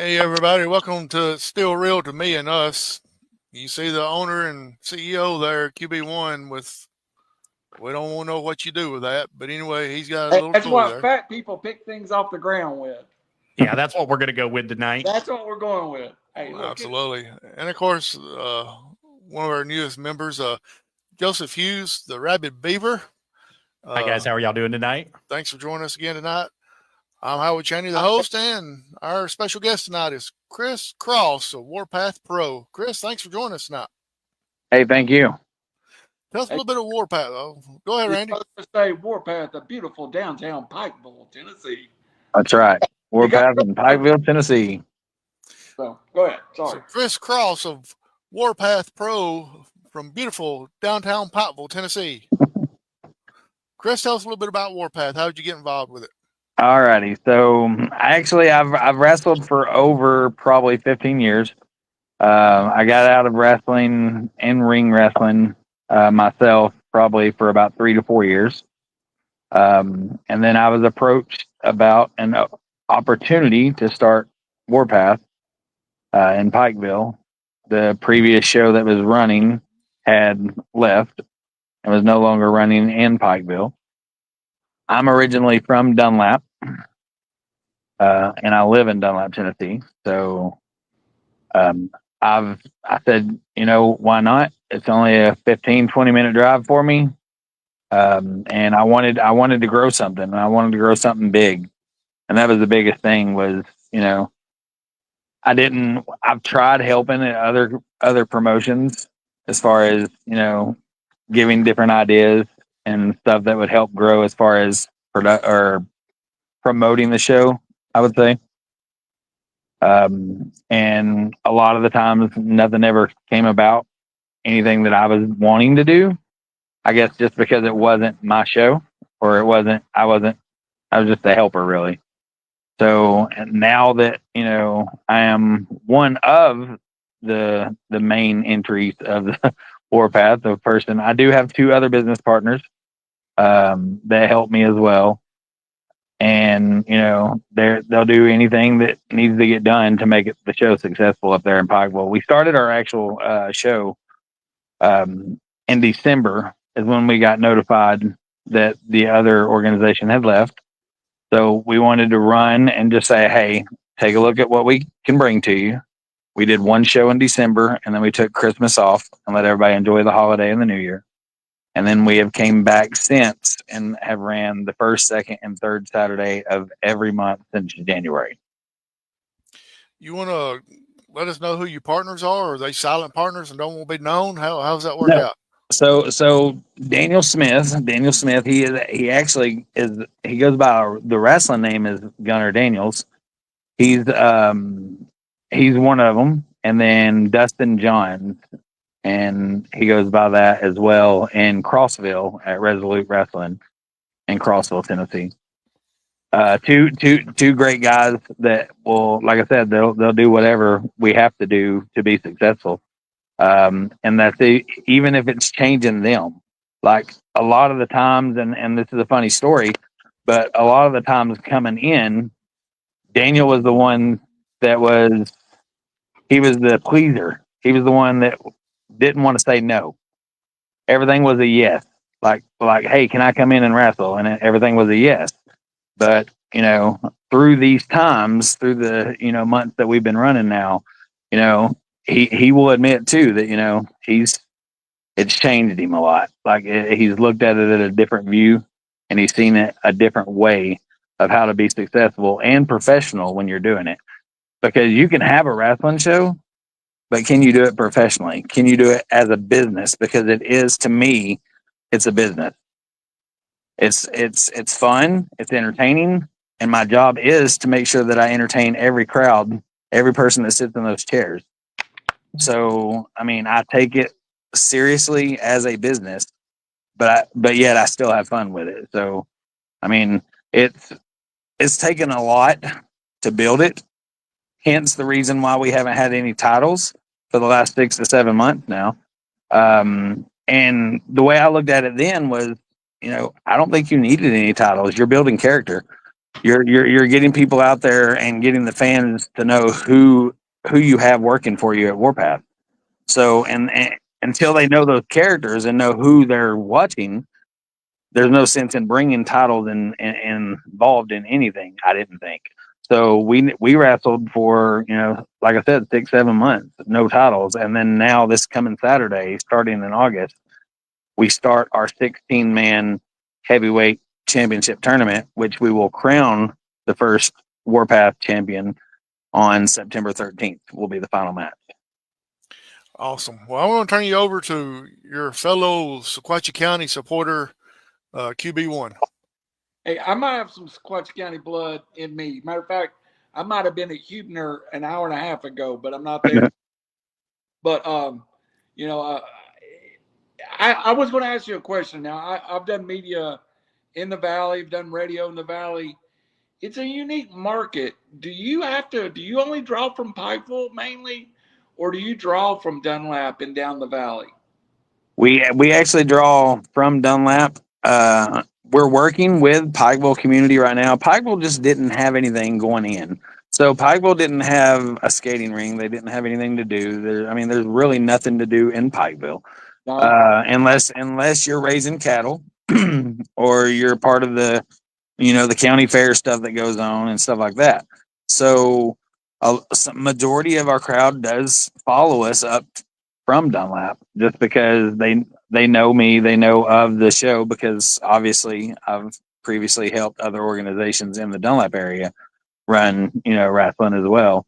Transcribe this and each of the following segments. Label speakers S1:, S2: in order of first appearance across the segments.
S1: Hey everybody, welcome to Still Real to Me and Us. You see the owner and CEO there, QB1, with we don't want to know what you do with that, but anyway, he's got a little
S2: That's
S1: toy
S2: what
S1: there.
S2: fat people pick things off the ground with.
S3: Yeah, that's what we're going to go with tonight.
S2: That's what we're going with. Hey, look at
S1: Absolutely. And of course, one of our newest members, Joseph Hughes, the Rabid Beaver.
S3: Hi, guys. How are y'all doing tonight?
S1: Thanks for joining us again tonight. I'm Howard Cheney, the host, and our special guest tonight is Chris Cross of Warpath Pro. Chris, thanks for joining us tonight.
S4: Hey, thank you.
S1: Tell us a little bit of Warpath, though. Go ahead, Randy.
S2: to say Warpath, a beautiful downtown Pikeville, Tennessee.
S4: That's right. Warpath in Pikeville, Tennessee.
S2: So go ahead. Sorry.
S1: So Chris Cross of Warpath Pro from beautiful downtown Pikeville, Tennessee. Chris, tell us a little bit about Warpath. How did you get involved with it?
S4: All righty. So I've wrestled for over probably 15 years. I got out of wrestling and ring wrestling myself probably for about 3 to 4 years. And then I was approached about an opportunity to start Warpath in Pikeville. The previous show that was running had left and was no longer running in Pikeville. I'm originally from Dunlap, and I live in Dunlap, Tennessee. So I said, why not? It's only a 15, 20-minute drive for me. And I wanted to grow something, and I wanted to grow something big. And that was the biggest thing was, I've tried helping at other promotions as far as, giving different ideas and stuff that would help grow as far as promoting the show, I would say. And a lot of the times nothing ever came about anything that I was wanting to do. I guess just because it wasn't my show, or I was just a helper really. So now that, I am one of the main entries of the Warpath of person, I do have 2 other business partners that help me as well. And, they'll do anything that needs to get done to make the show successful up there in Pikeville. We started our actual show in December is when we got notified that the other organization had left. So we wanted to run and just say, hey, take a look at what we can bring to you. We did 1 show in December, and then we took Christmas off and let everybody enjoy the holiday and the New Year. And then we have came back since and have ran the first, second, and third Saturday of every month since January.
S1: You want to let us know who your partners are? Or are they silent partners and don't want to be known? How's that work out?
S4: So Daniel Smith, he actually is, he goes by the wrestling name is Gunnar Daniels. He's one of them. And then Dustin Johns, and he goes by that as well in Crossville at Resolute Wrestling in Crossville, Tennessee. Two great guys that will, like I said, they'll do whatever we have to do to be successful. And that's even if it's changing them. Like a lot of the times, and this is a funny story, but a lot of the times coming in, Daniel was the one he was the pleaser. He was the one that didn't want to say no. Everything was a yes. Like, hey, can I come in and wrestle? And everything was a yes. But, through these times, through the, months that we've been running now, he will admit too that, it's changed him a lot. Like he's looked at it at a different view, and he's seen it a different way of how to be successful and professional when you're doing it. Because you can have a wrestling show, but can you do it professionally? Can you do it as a business? Because it is, to me, it's a business. It's fun, it's entertaining, and my job is to make sure that I entertain every crowd, every person that sits in those chairs. So, I take it seriously as a business, but yet I still have fun with it. So, it's taken a lot to build it. Hence the reason why we haven't had any titles for the last 6 to 7 months now. And the way I looked at it then was, I don't think you needed any titles. You're building character. you're getting people out there and getting the fans to know who you have working for you at Warpath. So and until they know those characters and know who they're watching, there's no sense in bringing titles and involved in anything. I didn't think. So we wrestled for, like I said, 6-7 months, no titles, and then now this coming Saturday, starting in August, we start our 16-man heavyweight championship tournament, which we will crown the first Warpath champion on September 13th. Will be the final match.
S1: Awesome. Well, I want to turn you over to your fellow Sequatchie County supporter, QB1.
S2: Hey, I might have some Sequatchie County blood in me. Matter of fact, I might have been at Huebner an hour and a half ago, but I'm not there. But I was going to ask you a question. Now, I've done media in the Valley, I've done radio in the Valley. It's a unique market. Do you only draw from Pikeville mainly, or do you draw from Dunlap and down the Valley?
S4: We actually draw from Dunlap. We're working with Pikeville community right now. Pikeville just didn't have anything going in. So Pikeville didn't have a skating ring. They didn't have anything to do. There's really nothing to do in Pikeville. Unless you're raising cattle or you're part of the county fair stuff that goes on and stuff like that. So a majority of our crowd does follow us up from Dunlap just because they know me, they know of the show, because obviously I've previously helped other organizations in the Dunlap area run, wrestling as well.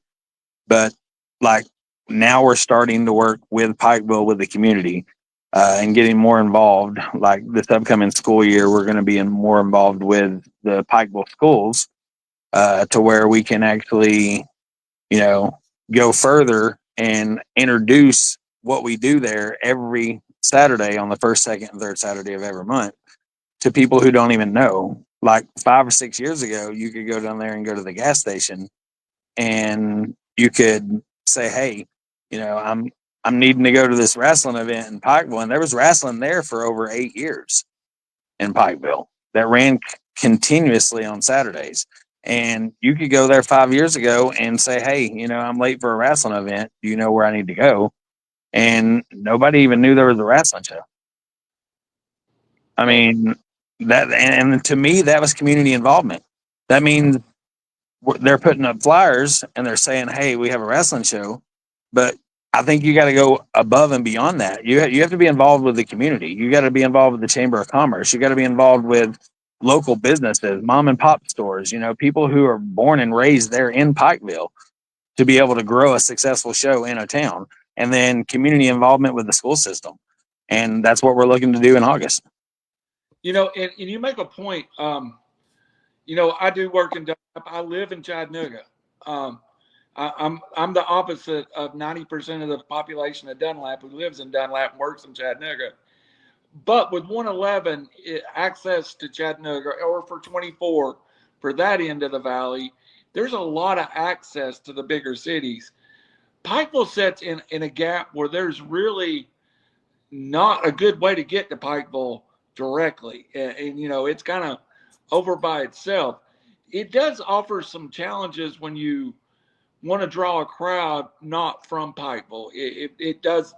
S4: But like now we're starting to work with Pikeville, with the community, and getting more involved. Like this upcoming school year, we're going to be more involved with the Pikeville schools, to where we can actually, go further and introduce what we do there every Saturday on the first, second, and third Saturday of every month to people who don't even know. Like 5 or 6 years ago, you could go down there and go to the gas station and you could say, hey, I'm needing to go to this wrestling event in Pikeville. And there was wrestling there for over 8 years in Pikeville that ran continuously on Saturdays. And you could go there 5 years ago and say, hey, I'm late for a wrestling event. Do you know where I need to go? And nobody even knew there was a wrestling show. I mean, and to me, that was community involvement. That means they're putting up flyers and they're saying, hey, we have a wrestling show. But I think you got to go above and beyond that. You have to be involved with the community. You got to be involved with the Chamber of Commerce. You got to be involved with local businesses, mom and pop stores, people who are born and raised there in Pikeville, to be able to grow a successful show in a town. And then community involvement with the school system. And that's what we're looking to do in August.
S2: And you make a point. I do work in Dunlap. I live in Chattanooga. I'm the opposite of 90% of the population of Dunlap who lives in Dunlap and works in Chattanooga. But with 111 access to Chattanooga, or for 24 for that end of the valley, there's a lot of access to the bigger cities. Pikeville sits in a gap where there's really not a good way to get to Pikeville directly. And it's kind of over by itself. It does offer some challenges when you want to draw a crowd not from Pikeville. It does.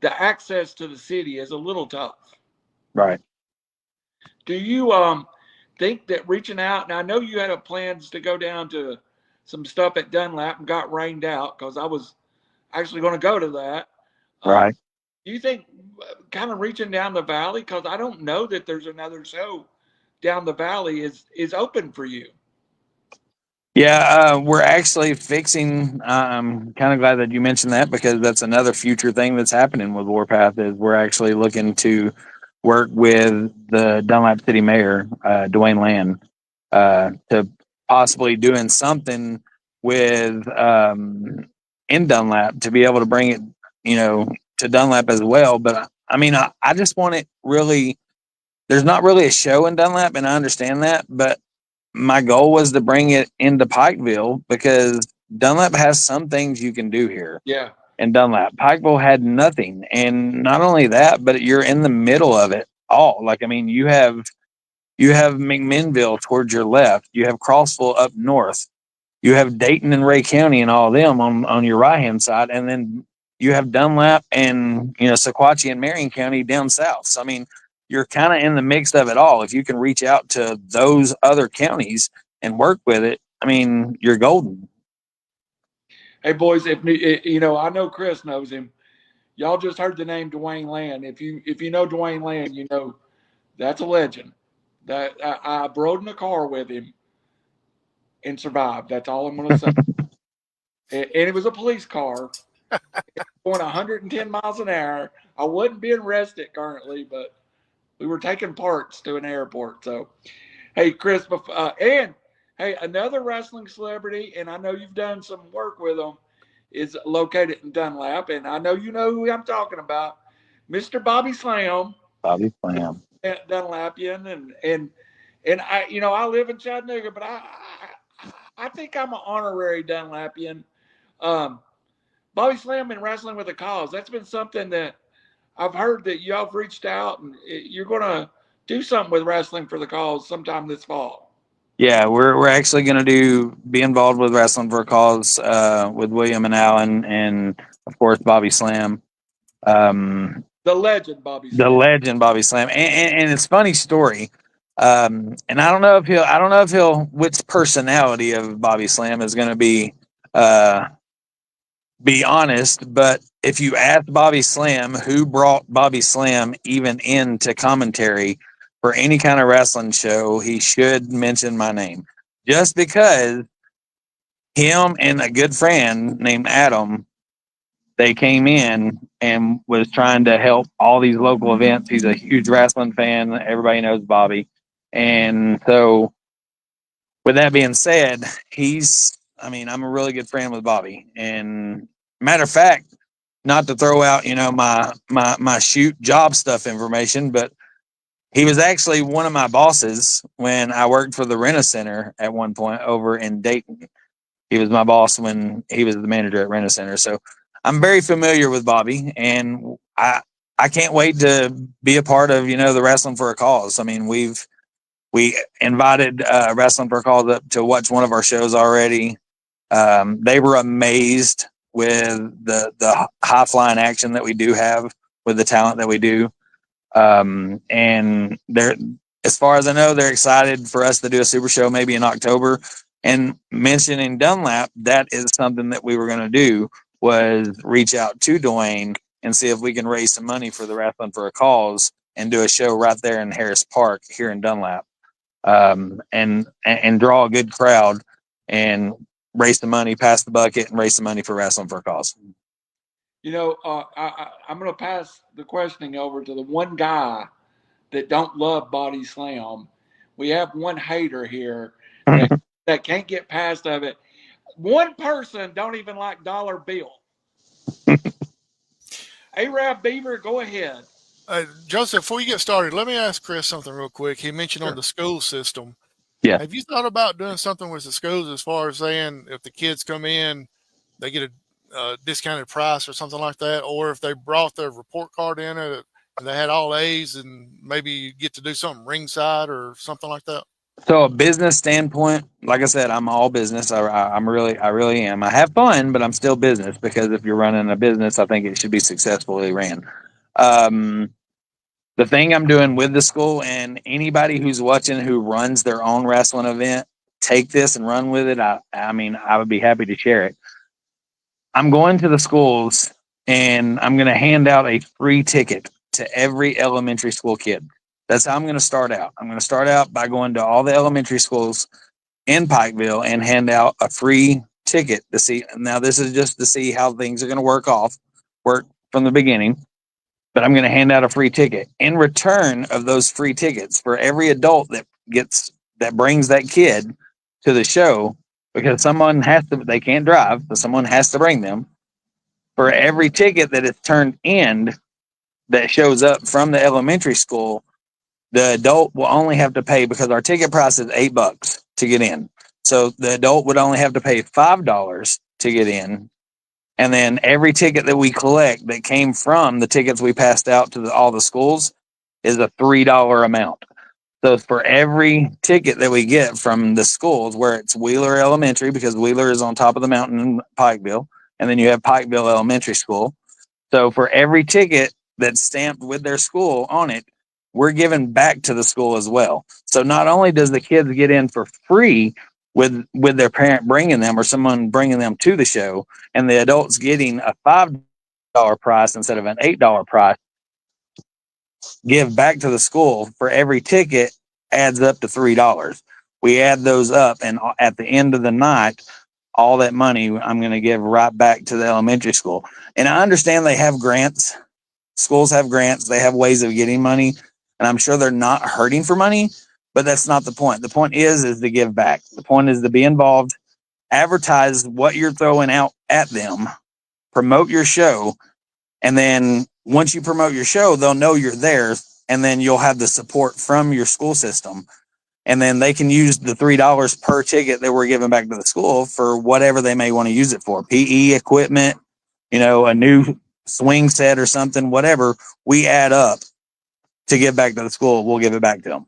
S2: The access to the city is a little tough.
S4: Right.
S2: Do you think that reaching out, and I know you had plans to go down to some stuff at Dunlap and got rained out, because I was actually going to go to that.
S4: Right.
S2: Do you think kind of reaching down the valley, because I don't know that there's another show down the valley is open for you?
S4: Yeah, we're actually fixing. I'm kind of glad that you mentioned that, because that's another future thing that's happening with Warpath. Is we're actually looking to work with the Dunlap City Mayor, Dwayne Land, to possibly doing something with in Dunlap to be able to bring it, to Dunlap as well. But I just want it really. There's not really a show in Dunlap, and I understand that, but my goal was to bring it into Pikeville, because Dunlap has some things you can do here.
S2: Yeah.
S4: In Dunlap, Pikeville had nothing. And not only that, but you're in the middle of it all. You have You have McMinnville towards your left. You have Crossville up north. You have Dayton and Ray County and all of them on your right hand side, and then you have Dunlap and Sequatchie and Marion County down south. So I mean, you're kind of in the mix of it all. If you can reach out to those other counties and work with it, I mean, you're golden.
S2: Hey boys, if I know Chris knows him. Y'all just heard the name Dwayne Land. If you know Dwayne Land, you know that's a legend. That I rode in a car with him and survived. That's all I'm going to say. And it was a police car going 110 miles an hour. I wasn't being arrested currently, but we were taking parts to an airport. So, hey, Chris, and hey, another wrestling celebrity, and I know you've done some work with them, is located in Dunlap, and I know you know who I'm talking about, Mr. Bobby Slam.
S4: Bobby Slam.
S2: Dunlapian, and I live in Chattanooga, but I think I'm an honorary Dunlapian. Bobby Slam been wrestling with a cause. That's been something that I've heard that y'all have reached out and you're going to do something with wrestling for the cause sometime this fall.
S4: Yeah, we're actually going to be involved with Wrestling for a Cause with William and Alan, and of course Bobby Slam.
S2: The legend Bobby Slam.
S4: The legend Bobby Slam, and it's a funny story. And I don't know if he'll which personality of Bobby Slam is going to be honest, but if you ask Bobby Slam who brought Bobby Slam even into commentary for any kind of wrestling show, he should mention my name. Just because him and a good friend named Adam, they came in and was trying to help all these local events. He's a huge wrestling fan. Everybody knows Bobby. And so with that being said, I'm a really good friend with Bobby. And matter of fact, not to throw out, my shoot job stuff information, but he was actually one of my bosses when I worked for the Rent-A-Center at one point over in Dayton. He was my boss when he was the manager at Rent-A-Center. So I'm very familiar with Bobby, and I can't wait to be a part of, the Wrestling for a Cause. I mean, we invited Wrestling for a Cause up to watch one of our shows already. They were amazed with the high flying action that we do have, with the talent that we do. And they're, as far as I know, they're excited for us to do a super show maybe in October. And mentioning Dunlap, that is something that we were going to do, was reach out to Dwayne and see if we can raise some money for the Wrestling for a Cause and do a show right there in Harris Park here in Dunlap. And draw a good crowd and raise the money, pass the bucket, and raise the money for Wrestling for a Cause.
S2: I'm going to pass the questioning over to the one guy that don't love Body Slam. We have one hater here that can't get past of it. One person don't even like Dollar Bill. Arab Beaver, go ahead.
S1: Joseph, before you get started, let me ask Chris something real quick. He mentioned on the school system.
S4: Yeah.
S1: Have you thought about doing something with the schools as far as saying if the kids come in, they get a discounted price or something like that, or if they brought their report card in and they had all A's, and maybe you get to do something ringside or something like that?
S4: So a business standpoint, like I said, I'm all business. I really am. I have fun, but I'm still business, because if you're running a business, I think it should be successfully ran. The thing I'm doing with the school, and anybody who's watching who runs their own wrestling event, take this and run with it. I would be happy to share it. I'm going to the schools and I'm going to hand out a free ticket to every elementary school kid. That's how I'm going to start out. I'm going to start out by going to all the elementary schools in Pikeville and hand out a free ticket to see. Now, this is just to see how things are going to work from the beginning. But I'm going to hand out a free ticket in return of those free tickets for every adult that brings that kid to the show, because someone has to, they can't drive, so someone has to bring them. For every ticket that is turned in that shows up from the elementary school, the adult will only have to pay, because our ticket price is $8 to get in. So the adult would only have to pay $5 to get in. And then every ticket that we collect that came from the tickets we passed out to all the schools is a $3 amount. So for every ticket that we get from the schools, where it's Wheeler Elementary, because Wheeler is on top of the mountain in Pikeville, and then you have Pikeville Elementary School. So for every ticket that's stamped with their school on it, we're giving back to the school as well. So not only does the kids get in for free with their parent bringing them or someone bringing them to the show, and the adults getting a $5 price instead of an $8 price, give back to the school for every ticket adds up to $3. We add those up, and at the end of the night, all that money I'm going to give right back to the elementary school. And I understand they have grants. Schools have grants. They have ways of getting money, and I'm sure they're not hurting for money, but that's not the point. The point is to give back. The point is to be involved, advertise what you're throwing out at them, promote your show, and then once you promote your show, they'll know you're there, and then you'll have the support from your school system. And then they can use the $3 per ticket that we're giving back to the school for whatever they may want to use it for. PE equipment, a new swing set or something, whatever we add up to give back to the school, we'll give it back to them.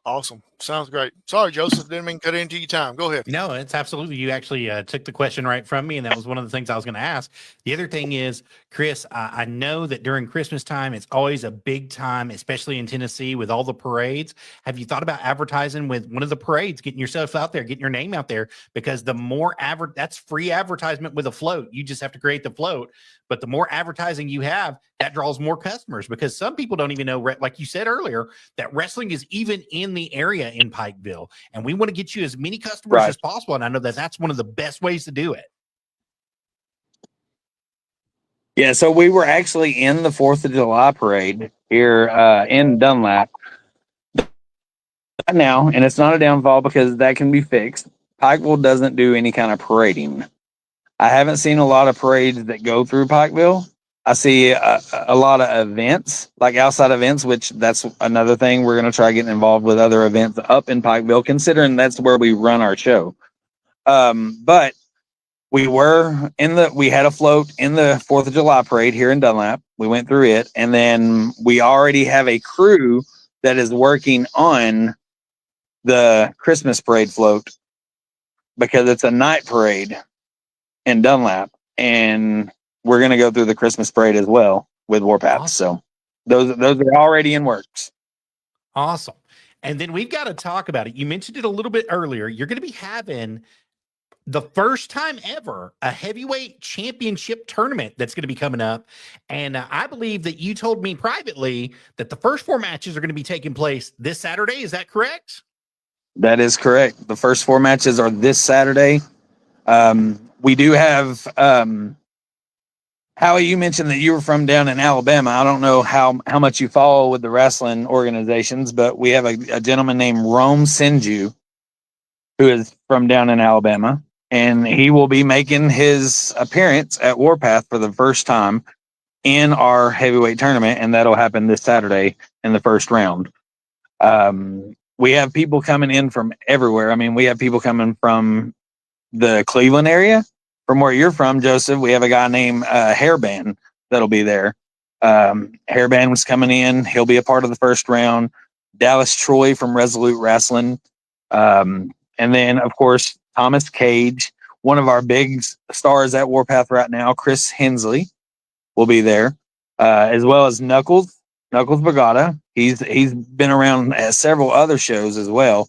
S1: Awesome. Sounds great. Sorry, Joseph, didn't mean to cut into your time. Go ahead.
S3: No, it's absolutely. You actually took the question right from me, and that was one of the things I was going to ask. The other thing is, Chris, I know that during Christmas time, it's always a big time, especially in Tennessee with all the parades. Have you thought about advertising with one of the parades, getting yourself out there, getting your name out there? Because the more that's free advertisement with a float. You just have to create the float. But the more advertising you have, that draws more customers, because some people don't even know, like you said earlier, that wrestling is even in the area in Pikeville, and we want to get you as many customers as possible. And I know that that's one of the best ways to do it.
S4: Yeah, so we were actually in the 4th of July parade here in Dunlap now, and it's not a downfall because that can be fixed. Pikeville doesn't do any kind of parading. I haven't seen a lot of parades that go through Pikeville. I see a lot of events, like outside events, which that's another thing. We're going to try getting involved with other events up in Pikeville, considering that's where we run our show. But we had a float in the 4th of July parade here in Dunlap. We went through it, and then we already have a crew that is working on the Christmas parade float, because it's a night parade in Dunlap, and we're going to go through the Christmas parade as well with Warpath.
S3: Awesome.
S4: So those are already in works.
S3: Awesome. And then we've got to talk about it. You mentioned it a little bit earlier. You're going to be having the first time ever a heavyweight championship tournament that's going to be coming up. And I believe that you told me privately that the first 4 matches are going to be taking place this Saturday. Is that correct?
S4: That is correct. The first 4 matches are this Saturday. We do have, Howie, you mentioned that you were from down in Alabama. I don't know how much you follow with the wrestling organizations, but we have a gentleman named Rome Senju, who is from down in Alabama, and he will be making his appearance at Warpath for the first time in our heavyweight tournament, and that'll happen this Saturday in the first round. We have people coming in from everywhere. I mean, we have people coming from the Cleveland area, from where you're from, Joseph. We have a guy named Hairband that'll be there. Hairband was coming in. He'll be a part of the first round. Dallas Troy from Resolute Wrestling. And then, of course, Thomas Cage, one of our big stars at Warpath right now, Chris Hensley, will be there, as well as Knuckles Bagata. He's been around at several other shows as well,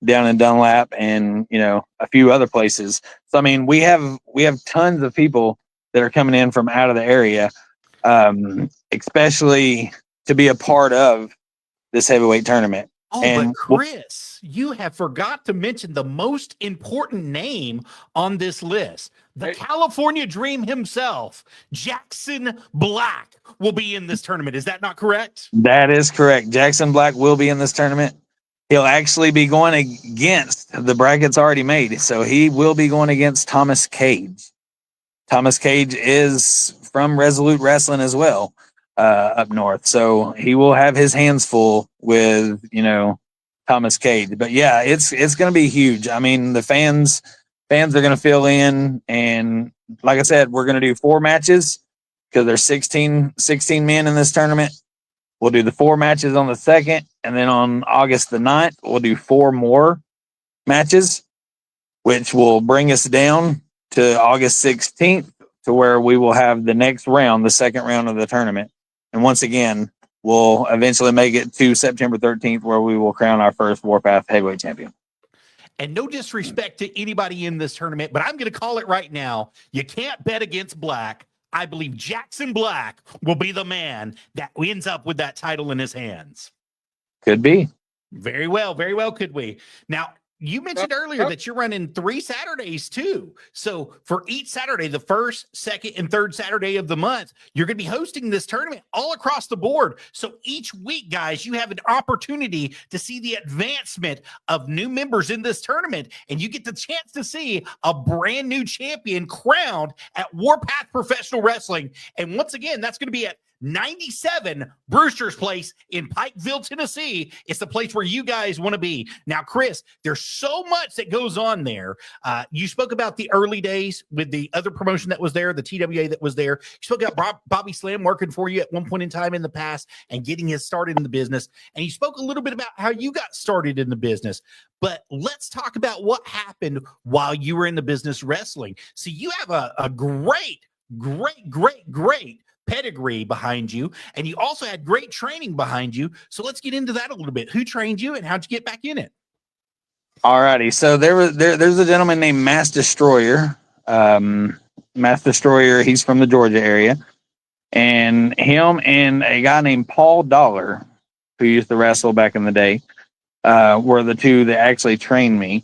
S4: down in Dunlap and a few other places. So I mean, we have tons of people that are coming in from out of the area, especially to be a part of this heavyweight tournament.
S3: Oh,
S4: and
S3: but Chris, you have forgot to mention the most important name on this list. The California Dream himself, Jackson Black, will be in this tournament. Is that not correct?
S4: That is correct. Jackson Black will be in this tournament. He'll actually be going against the brackets already made. So he will be going against Thomas Cage. Thomas Cage is from Resolute Wrestling as well, up north. So he will have his hands full with, Thomas Cage. But yeah, it's going to be huge. I mean, the fans are going to fill in. And like I said, we're going to do 4 matches because there's 16 men in this tournament. We'll do the 4 matches on the 2nd, and then on August the 9th, we'll do 4 more matches, which will bring us down to August 16th, to where we will have the next round, the 2nd round of the tournament. And once again, we'll eventually make it to September 13th, where we will crown our first Warpath heavyweight champion.
S3: And no disrespect to anybody in this tournament, but I'm going to call it right now. You can't bet against Black. I believe Jackson Black will be the man that ends up with that title in his hands.
S4: Could be.
S3: Very well could we. Now, you mentioned earlier that you're running 3 Saturdays too. So for each Saturday, the 1st, 2nd, and 3rd Saturday of the month, you're going to be hosting this tournament all across the board. So each week, guys, you have an opportunity to see the advancement of new members in this tournament, and you get the chance to see a brand new champion crowned at Warpath Professional Wrestling. And once again, that's going to be at 97 Brewster's Place in Pikeville, Tennessee. It's the place where you guys want to be. Now, Chris, there's so much that goes on there. You spoke about the early days with the other promotion that was there, the TWA that was there. You spoke about Bobby Slam working for you at one point in time in the past and getting his started in the business. And you spoke a little bit about how you got started in the business. But let's talk about what happened while you were in the business wrestling. So you have a great pedigree behind you, and you also had great training behind you. So let's get into that a little bit. Who trained you, and how'd you get back in it?
S4: Alrighty, so there's a gentleman named Mass Destroyer. Mass Destroyer, he's from the Georgia area, and him and a guy named Paul Dollar, who used to wrestle back in the day, were the two that actually trained me.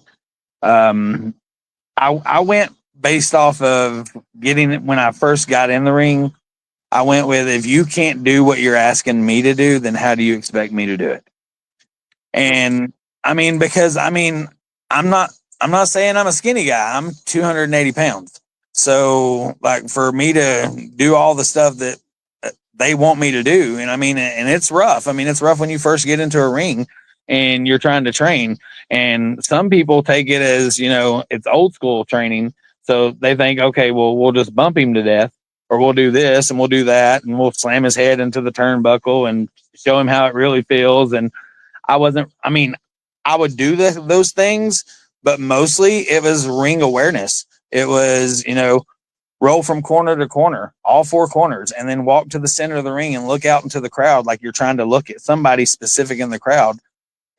S4: I went based off of getting it when I first got in the ring. I went with, if you can't do what you're asking me to do, then how do you expect me to do it? And I mean, because I mean, I'm not saying I'm a skinny guy. I'm 280 pounds. So like for me to do all the stuff that they want me to do, and I mean, and it's rough. I mean, it's rough when you first get into a ring and you're trying to train. And some people take it as, you know, it's old school training. So they think, okay, well, we'll just bump him to death. Or we'll do this and we'll do that and we'll slam his head into the turnbuckle and show him how it really feels. And I would do those things, but mostly it was ring awareness. It was, you know, roll from corner to corner, all 4 corners, and then walk to the center of the ring and look out into the crowd like you're trying to look at somebody specific in the crowd.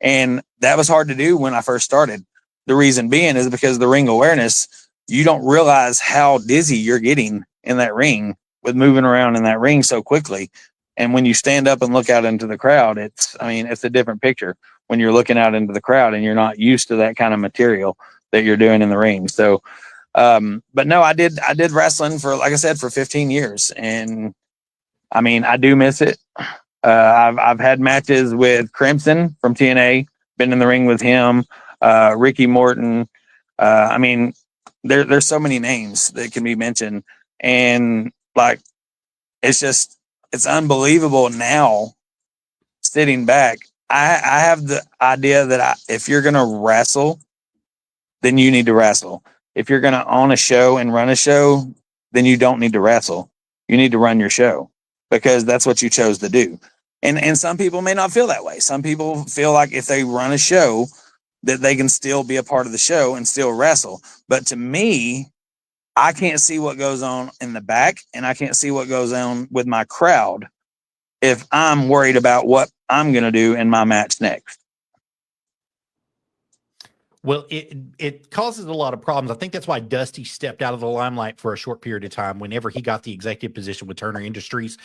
S4: And that was hard to do when I first started. The reason being is because the ring awareness, you don't realize how dizzy you're getting in that ring with moving around in that ring so quickly. And when you stand up and look out into the crowd, it's a different picture when you're looking out into the crowd and you're not used to that kind of material that you're doing in the ring. So, but no, I did wrestling for, like I said, for 15 years. And I mean, I do miss it. I've had matches with Crimson from TNA, been in the ring with him, Ricky Morton. I mean, there's so many names that can be mentioned. And like, it's unbelievable now sitting back. I have the idea that if you're going to wrestle, then you need to wrestle. If you're going to own a show and run a show, then you don't need to wrestle. You need to run your show because that's what you chose to do. And some people may not feel that way. Some people feel like if they run a show that they can still be a part of the show and still wrestle. But to me, I can't see what goes on in the back and I can't see what goes on with my crowd if I'm worried about what I'm going to do in my match next.
S3: Well, it causes a lot of problems. I think that's why Dusty stepped out of the limelight for a short period of time. Whenever he got the executive position with Turner Industries,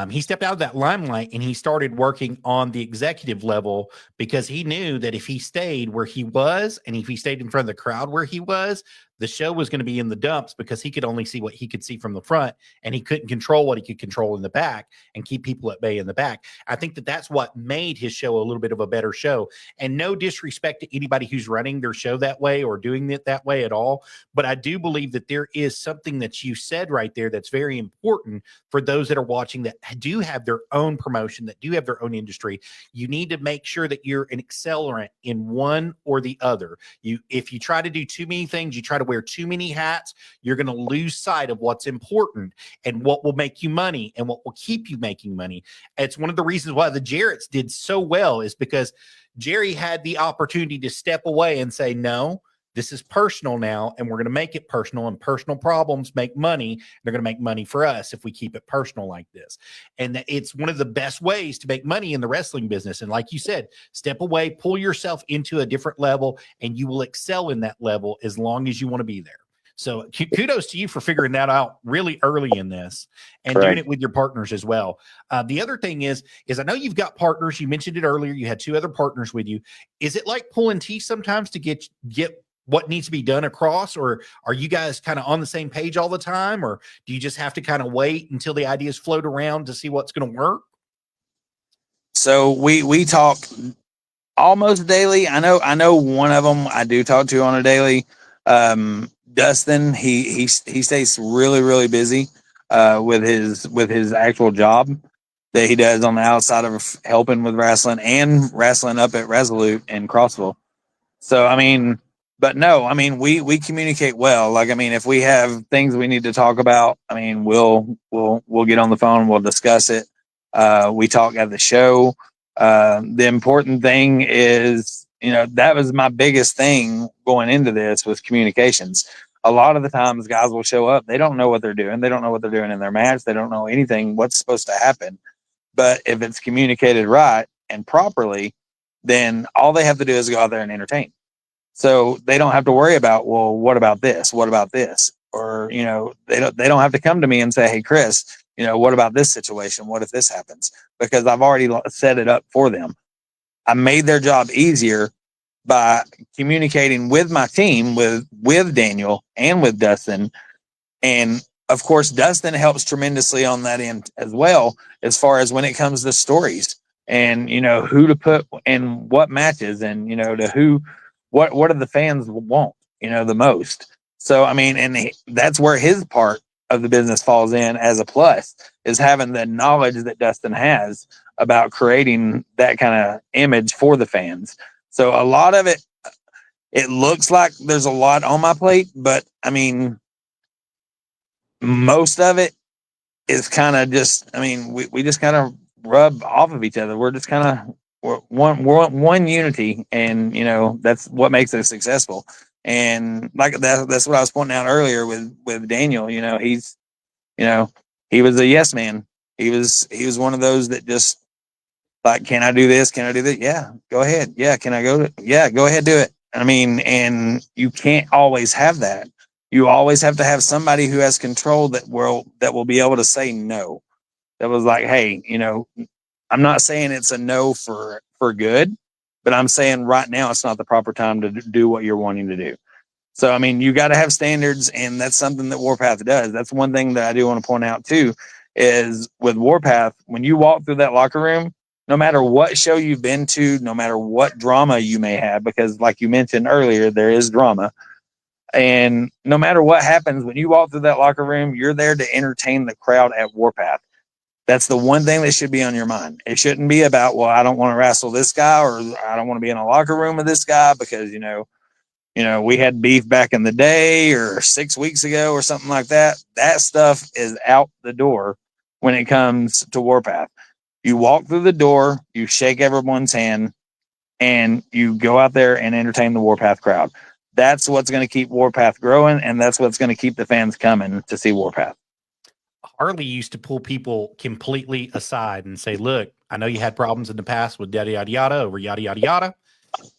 S3: he stepped out of that limelight and he started working on the executive level because he knew that if he stayed where he was and if he stayed in front of the crowd where he was, the show was going to be in the dumps because he could only see what he could see from the front and he couldn't control what he could control in the back and keep people at bay in the back. I think that that's what made his show a little bit of a better show. And no disrespect to anybody who's running their show that way or doing it that way at all. But I do believe that there is something that you said right there that's very important for those that are watching that do have their own promotion, that do have their own industry. You need to make sure that you're an accelerant in one or the other. If you try to do too many things, you try to wear too many hats, you're going to lose sight of what's important and what will make you money and what will keep you making money. It's one of the reasons why the Jarretts did so well, is because Jerry had the opportunity to step away and say, no, this is personal now, and we're going to make it personal, and personal problems make money. They're going to make money for us if we keep it personal like this. And it's one of the best ways to make money in the wrestling business. And like you said, step away, pull yourself into a different level, and you will excel in that level as long as you want to be there. So kudos to you for figuring that out really early in this and doing it with your partners as well. The other thing is I know you've got partners. You mentioned it earlier. You had 2 other partners with you. Is it like pulling teeth sometimes to get what needs to be done across, or are you guys kind of on the same page all the time, or do you just have to kind of wait until the ideas float around to see what's going to work?
S4: So we talk almost daily. I know one of them I do talk to on a daily. Dustin, he stays really busy with his actual job that he does on the outside of helping with wrestling and wrestling up at Resolute in Crossville. So I mean, but no, I mean we communicate well. Like, I mean, if we have things we need to talk about, I mean we'll get on the phone, we'll discuss it. We talk at the show. The important thing is, that was my biggest thing going into this, was communications. A lot of the times guys will show up, they don't know what they're doing. They don't know what they're doing in their match. They don't know anything, what's supposed to happen. But if it's communicated right and properly, then all they have to do is go out there and entertain. So they don't have to worry about, well, what about this? What about this? Or, they don't have to come to me and say, hey, Chris, what about this situation? What if this happens? Because I've already set it up for them. I made their job easier by communicating with my team, with Daniel and with Dustin. And of course, Dustin helps tremendously on that end as well, as far as when it comes to stories and, who to put in what matches and, to who, what do the fans want, the most. So, I mean, and that's where his part of the business falls in as a plus, is having the knowledge that Dustin has about creating that kind of image for the fans. So a lot of it looks like there's a lot on my plate, but I mean, most of it is kind of just, I mean, we just kind of rub off of each other. We're just kind of, we're one unity, and that's what makes us successful. And like that's what I was pointing out earlier with Daniel. He's, he was a yes man. He was one of those that just like, can I do this? Can I do that? Yeah, go ahead. Yeah, can I go? Yeah, go ahead, do it. I mean, and you can't always have that. You always have to have somebody who has control that will be able to say no. That was like, hey, I'm not saying it's a no for good, but I'm saying right now it's not the proper time to do what you're wanting to do. So, I mean, you got to have standards, and that's something that Warpath does. That's one thing that I do want to point out too, is with Warpath, when you walk through that locker room, no matter what show you've been to, no matter what drama you may have, because like you mentioned earlier, there is drama. And no matter what happens, when you walk through that locker room, you're there to entertain the crowd at Warpath. That's the one thing that should be on your mind. It shouldn't be about, well, I don't want to wrestle this guy, or I don't want to be in a locker room with this guy because, we had beef back in the day or 6 weeks ago or something like that. That stuff is out the door when it comes to Warpath. You walk through the door, you shake everyone's hand, and you go out there and entertain the Warpath crowd. That's what's going to keep Warpath growing, and that's what's going to keep the fans coming to see Warpath.
S3: Harley used to pull people completely aside and say, look, I know you had problems in the past with yada, yada, yada over yada, yada, yada.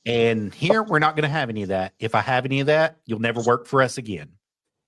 S3: And here, we're not going to have any of that. If I have any of that, you'll never work for us again.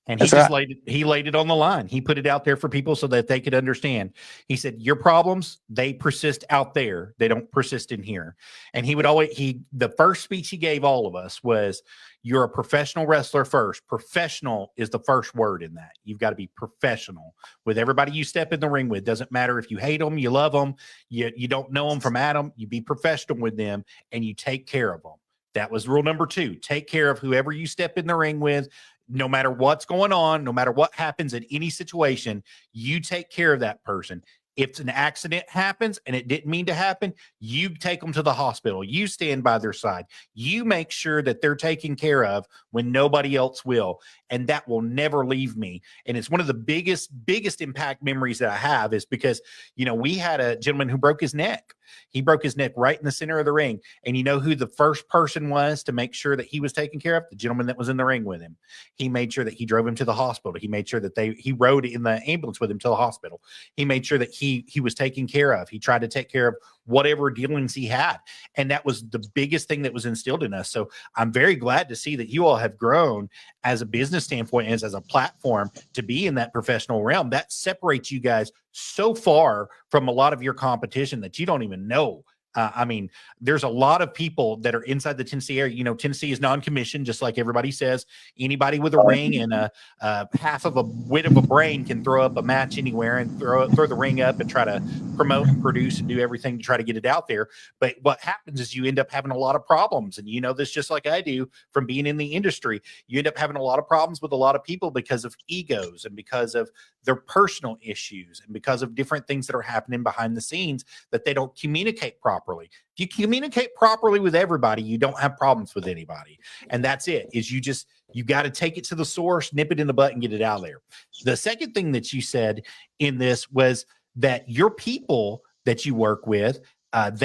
S3: And he laid it on the line. He put it out there for people so that they could understand. He said, your problems, they persist out there. They don't persist in here. And he would the first speech he gave all of us was, you're a professional wrestler first. Professional is the first word in that. You've got to be professional with everybody you step in the ring with. Doesn't matter if you hate them, you love them, you don't know them from Adam. You be professional with them, and you take care of them. That was rule number 2. Take care of whoever you step in the ring with. No matter what's going on, no matter what happens in any situation, you take care of that person. If an accident happens and it didn't mean to happen, you take them to the hospital. You stand by their side. You make sure that they're taken care of when nobody else will. And that will never leave me. And it's one of the biggest impact memories that I have, is because, we had a gentleman who broke his neck. He broke his neck right in the center of the ring. And you know who the first person was to make sure that he was taken care of? The gentleman that was in the ring with him. He made sure that he drove him to the hospital. He made sure that he rode in the ambulance with him to the hospital. He made sure that he was taken care of. He tried to take care of whatever dealings he had. And that was the biggest thing that was instilled in us. So I'm very glad to see that you all have grown as a business standpoint, as a platform to be in that professional realm. That separates you guys so far from a lot of your competition that you don't even know. There's a lot of people that are inside the Tennessee area. Tennessee is non-commissioned, just like everybody says. Anybody with a ring and a half of a wit of a brain can throw up a match anywhere and throw the ring up and try to promote and produce and do everything to try to get it out there. But what happens is you end up having a lot of problems. And you know this just like I do from being in the industry. You end up having a lot of problems with a lot of people because of egos and because of their personal issues and because of different things that are happening behind the scenes that they don't communicate properly. If you communicate properly with everybody, you don't have problems with anybody. And that's it, is you got to take it to the source, nip it in the butt, and get it out of there. The second thing that you said in this was that your people that you work with,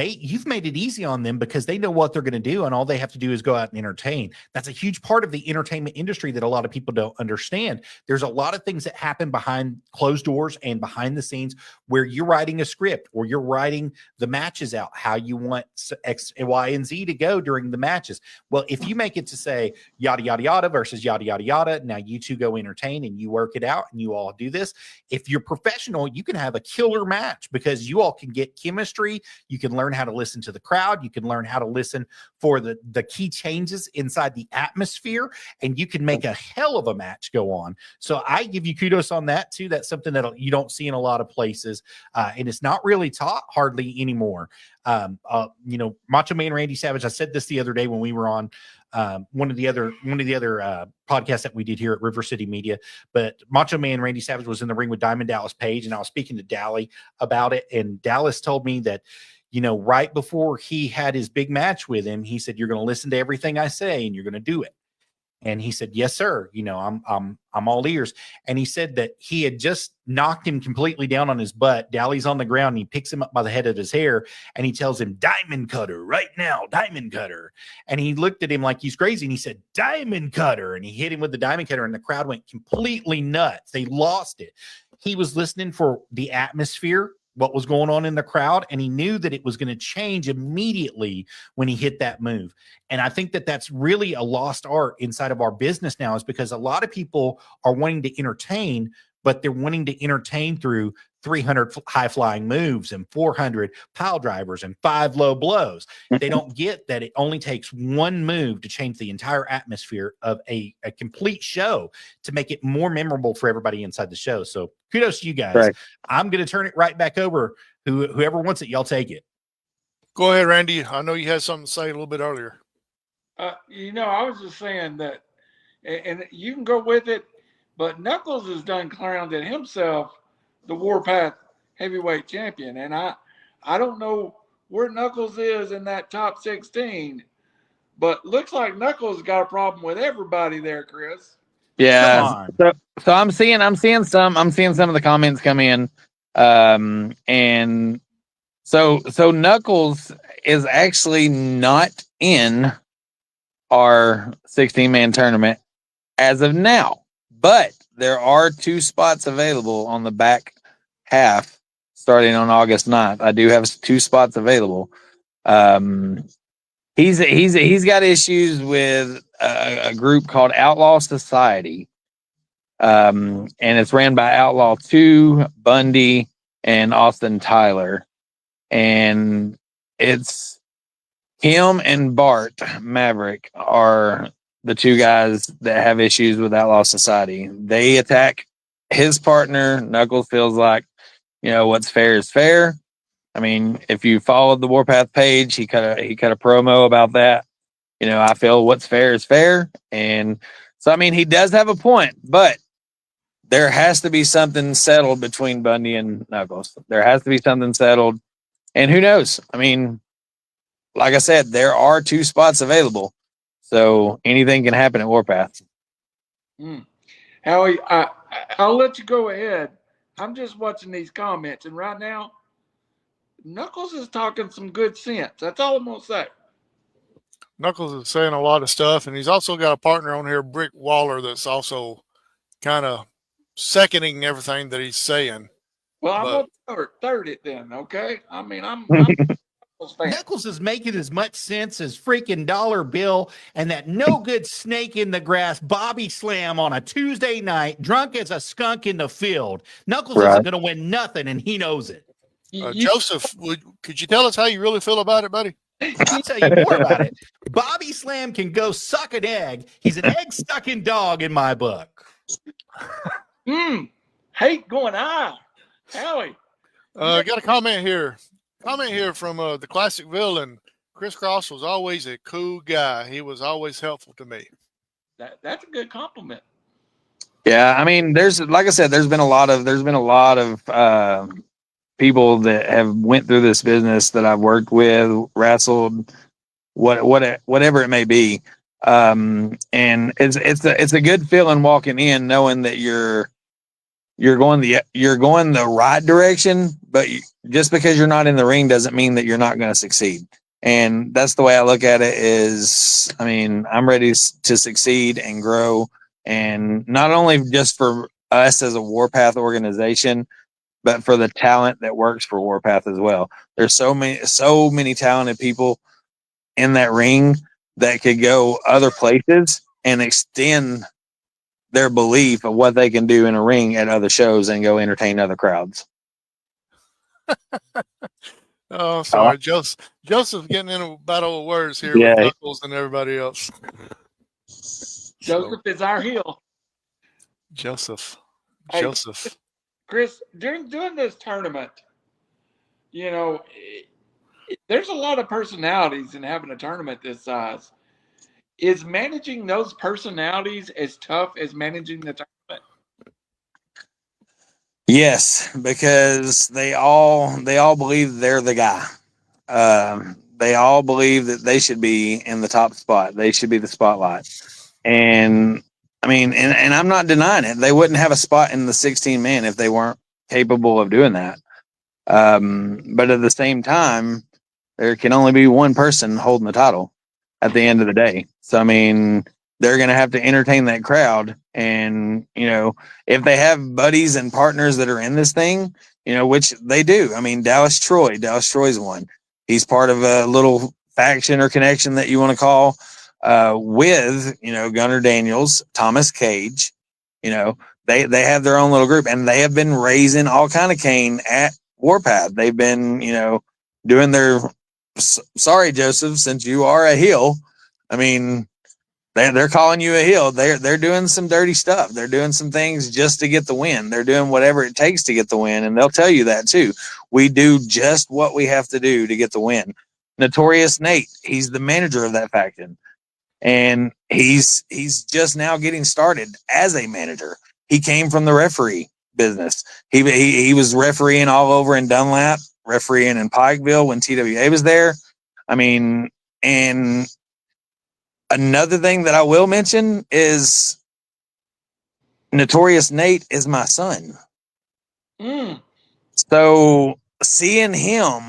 S3: you've made it easy on them because they know what they're going to do, and all they have to do is go out and entertain. That's a huge part of the entertainment industry that a lot of people don't understand. There's a lot of things that happen behind closed doors and behind the scenes where you're writing a script or you're writing the matches out, how you want X, Y, and Z to go during the matches. Well, if you make it to say yada, yada, yada versus yada, yada, yada, now you two go entertain and you work it out and you all do this. If you're professional, you can have a killer match because you all can get chemistry. You can learn how to listen to the crowd. You can learn how to listen for the key changes inside the atmosphere, and you can make a hell of a match go on. So I give you kudos on that too. That's something that you don't see in a lot of places, and it's not really taught hardly anymore. Macho Man Randy Savage, I said this the other day when we were on one of the other podcasts that we did here at River City Media, but Macho Man Randy Savage was in the ring with Diamond Dallas Page, and I was speaking to Dally about it, and Dallas told me that, right before he had his big match with him, he said, "You're going to listen to everything I say and you're going to do it." And he said, "Yes, sir. I'm all ears." And he said that he had just knocked him completely down on his butt. Dally's on the ground and he picks him up by the head of his hair and he tells him, "Diamond cutter right now, diamond cutter." And he looked at him like he's crazy and he said, "Diamond cutter." And he hit him with the diamond cutter and the crowd went completely nuts. They lost it. He was listening for the atmosphere, what was going on in the crowd, and he knew that it was going to change immediately when he hit that move. And I think that that's really a lost art inside of our business now, is because a lot of people are wanting to entertain, but they're wanting to entertain through 300 high-flying moves and 400 pile drivers and 5 low blows. They don't get that it only takes one move to change the entire atmosphere of a complete show to make it more memorable for everybody inside the show. So kudos to you guys. Right. I'm going to turn it right back over. Whoever wants it, y'all take it.
S1: Go ahead, Randy. I know you had something to say a little bit earlier.
S2: I was just saying that, and you can go with it, but Knuckles has done clowned at himself the Warpath heavyweight champion. And I don't know where Knuckles is in that top 16, but looks like Knuckles got a problem with everybody there, Chris.
S4: Yeah. So I'm seeing some of the comments come in. And so Knuckles is actually not in our 16-man tournament as of now, but there are 2 spots available on the back half starting on August 9th. I do have 2 spots available. He's got issues with a group called Outlaw Society. And it's ran by Outlaw 2, Bundy, and Austin Tyler. And it's him and Bart Maverick are the 2 guys that have issues with Outlaw Society. They attack his partner. Knuckles feels like, what's fair is fair. I mean, if you followed the Warpath page, he cut a promo about that. I feel what's fair is fair. And so, I mean, he does have a point, but there has to be something settled between Bundy and Knuckles. There has to be something settled. And who knows? I mean, like I said, there are 2 spots available. So anything can happen at Warpath.
S2: Howie, I'll let you go ahead. I'm just watching these comments, and right now, Knuckles is talking some good sense. That's all I'm going to say.
S1: Knuckles is saying a lot of stuff, and he's also got a partner on here, Brick Waller, that's also kind of seconding everything that he's saying.
S2: Well, I'm
S1: But-
S2: going to third it then, okay? I mean, I'm a Knuckles fan.
S3: Knuckles is making as much sense as freaking Dollar Bill and that no good snake in the grass Bobby Slam on a Tuesday night, drunk as a skunk in the field. Knuckles
S4: Right.
S3: isn't going to win nothing, and he knows it.
S1: Joseph, could you tell us how you really feel about it, buddy?
S3: Let me tell you more about it. Bobby Slam can go suck an egg. He's an egg-sucking dog in my book.
S2: Hate going on. Howie.
S1: Got a comment here. From the Classic Villain. Chris Cross was always a cool guy. He was always helpful to me.
S2: That's a good compliment.
S4: Yeah, I mean, like I said, there's been a lot of people that have went through this business that I've worked with, wrestled, whatever it may be. And it's a good feeling walking in, knowing that you're going the right direction, but just because you're not in the ring doesn't mean that you're not going to succeed. And that's the way I look at it is, I mean, I'm ready to succeed and grow. And not only just for us as a Warpath organization, but for the talent that works for Warpath as well. There's so many talented people in that ring that could go other places and extend their belief of what they can do in a ring at other shows and go entertain other crowds.
S1: Oh, sorry. Joseph getting in a battle of words here
S4: Yeah.
S1: with Knuckles and everybody else.
S2: Joseph is our heel.
S1: Joseph.
S2: Hey,
S1: Joseph.
S2: Chris, during this tournament, there's a lot of personalities in having a tournament this size. Is managing those personalities as tough as managing the tournament?
S4: Yes, because they all believe they're the guy. They all believe that they should be in the top spot. They should be the spotlight. And I mean, and I'm not denying it. They wouldn't have a spot in the 16 man if they weren't capable of doing that. But at the same time, there can only be one person holding the title at the end of the day. So, I mean, they're going to have to entertain that crowd. And, if they have buddies and partners that are in this thing, which they do. I mean, Dallas Troy's one. He's part of a little faction or connection that you want to call with, Gunnar Daniels, Thomas Cage. They have their own little group, and they have been raising all kind of cane at Warpath. They've been, doing their, sorry, Joseph, since you are a heel. I mean, they're calling you a heel. They're doing some dirty stuff. They're doing some things just to get the win. They're doing whatever it takes to get the win, and they'll tell you that too. We do just what we have to do to get the win. Notorious Nate, he's the manager of that faction, and he's just now getting started as a manager. He came from the referee business. He was refereeing all over in Dunlap, refereeing in Pikeville when TWA was there. I mean, and another thing that I will mention is Notorious Nate is my son. So seeing him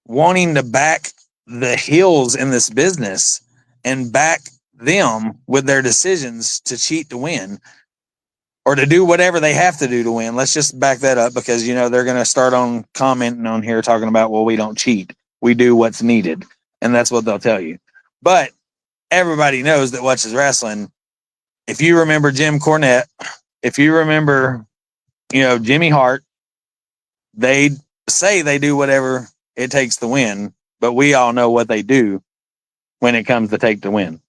S4: wanting to back the heels in this business and back them with their decisions to cheat to win or to do whatever they have to do to win. Let's just back that up because, they're going to start on commenting on here talking about, well, we don't cheat. We do what's needed. And that's what they'll tell you. But everybody knows that watches wrestling. If you remember Jim Cornette, if you remember, Jimmy Hart, they say they do whatever it takes to win, but we all know what they do when it comes to take to win.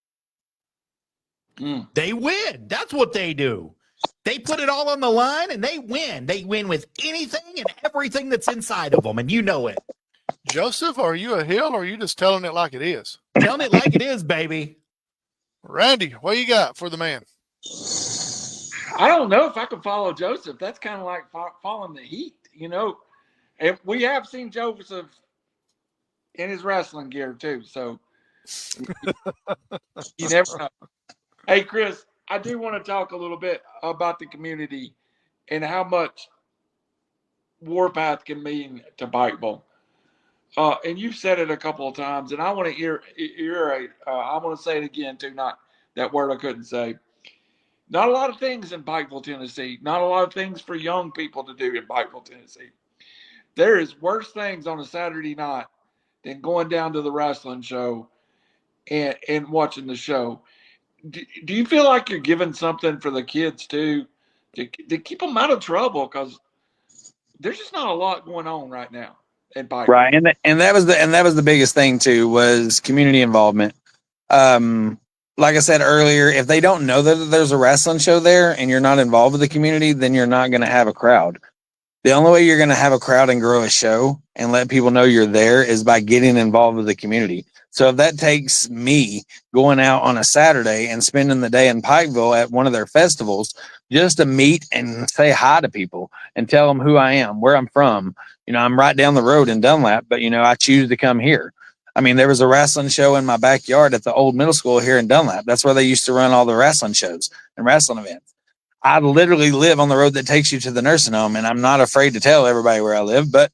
S3: They win. That's what they do. They put it all on the line and they win. They win with anything and everything that's inside of them, and you know it.
S1: Joseph, are you a heel or are you just telling it like it is?
S3: Telling it like it is, baby.
S1: Randy, what you got for the man?
S2: I don't know if I can follow Joseph. That's kind of like following the heat, you know. And we have seen Joseph in his wrestling gear too, so you never know. Hey, Chris, I do want to talk a little bit about the community and how much Warpath can mean to Pikeville. And you've said it a couple of times, and I want to iterate. I want to say it again too. Not that word I couldn't say. Not a lot of things in Pikeville, Tennessee. Not a lot of things for young people to do in Pikeville, Tennessee. There is worse things on a Saturday night than going down to the wrestling show and watching the show. Do you feel like you're giving something for the kids too to keep them out of trouble? Because there's just not a lot going on right now in Pikeville.
S4: Right, and that was the biggest thing too, was community involvement. Like I said earlier, if they don't know that there's a wrestling show there and you're not involved with the community, then you're not going to have a crowd. The only way you're going to have a crowd and grow a show and let people know you're there is by getting involved with the community. So if that takes me going out on a Saturday and spending the day in Pikeville at one of their festivals just to meet and say hi to people and tell them who I am, where I'm from. You know, I'm right down the road in Dunlap, but, you know, I choose to come here. I mean, there was a wrestling show in my backyard at the old middle school here in Dunlap. That's where they used to run all the wrestling shows and wrestling events. I literally live on the road that takes you to the nursing home, and I'm not afraid to tell everybody where I live. But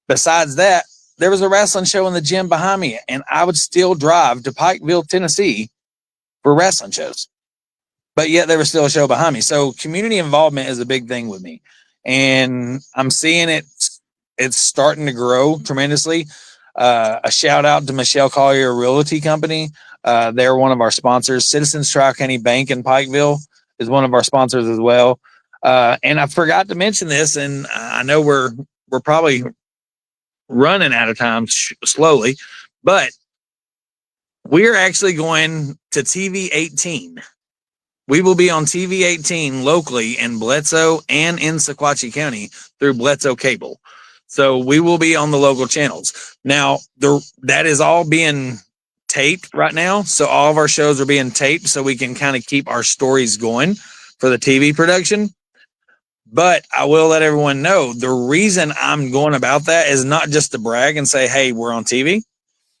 S4: besides that, there was a wrestling show in the gym behind me, and I would still drive to Pikeville, Tennessee for wrestling shows. But yet there was still a show behind me. So community involvement is a big thing with me. And I'm seeing it's starting to grow tremendously. A shout out to Michelle Collier Realty Company. They're one of our sponsors. Citizens Tri-County Bank in Pikeville is one of our sponsors as well. And I forgot to mention this, and I know we're probably running out of time slowly, but we're actually going to TV 18. We will be on TV 18 locally in Bledsoe and in Sequatchie County through Bledsoe Cable. So we will be on the local channels. Now, that is all being taped right now. So all of our shows are being taped so we can kind of keep our stories going for the TV production. But I will let everyone know the reason I'm going about that is not just to brag and say, hey, we're on TV,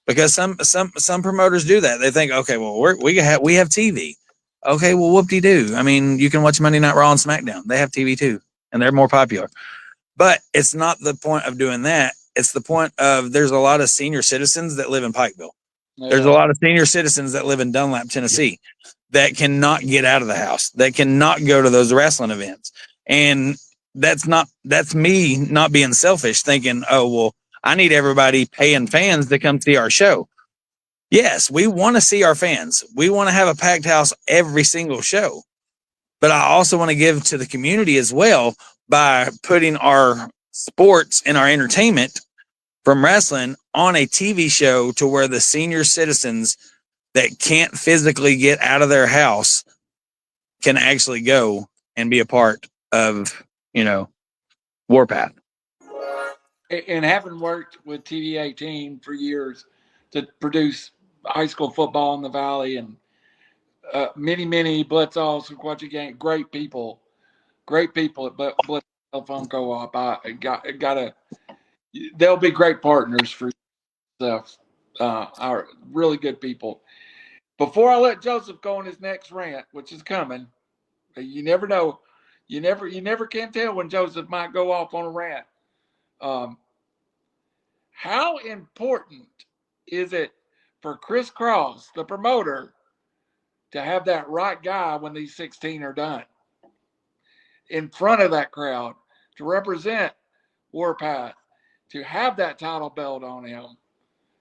S4: because some promoters do that. They think, okay, well, we have TV. Okay, well, whoop-de-doo. I mean, you can watch Monday Night Raw and SmackDown. They have TV too, and they're more popular. But it's not the point of doing that. It's the point of there's a lot of senior citizens that live in Pikeville. Yeah. There's a lot of senior citizens that live in Dunlap, Tennessee, that cannot get out of the house, that cannot go to those wrestling events. And that's me not being selfish, thinking, oh, well, I need everybody paying fans to come see our show. Yes, we want to see our fans. We want to have a packed house every single show. But I also want to give to the community as well by putting our sports and our entertainment from wrestling on a TV show to where the senior citizens that can't physically get out of their house can actually go and be a part of, Warpath.
S2: And having worked with TV 18 for years to produce high school football in the Valley and many Bledsoe, Sequatchie Gang, great people at Bledsoe Telephone Co-op. They'll be great partners for yourself. Are really good people. Before I let Joseph go on his next rant, which is coming, you never know. You never can tell when Joseph might go off on a rant. How important is it for Chris Cross, the promoter, to have that right guy when these 16 are done in front of that crowd to represent Warpath, to have that title belt on him?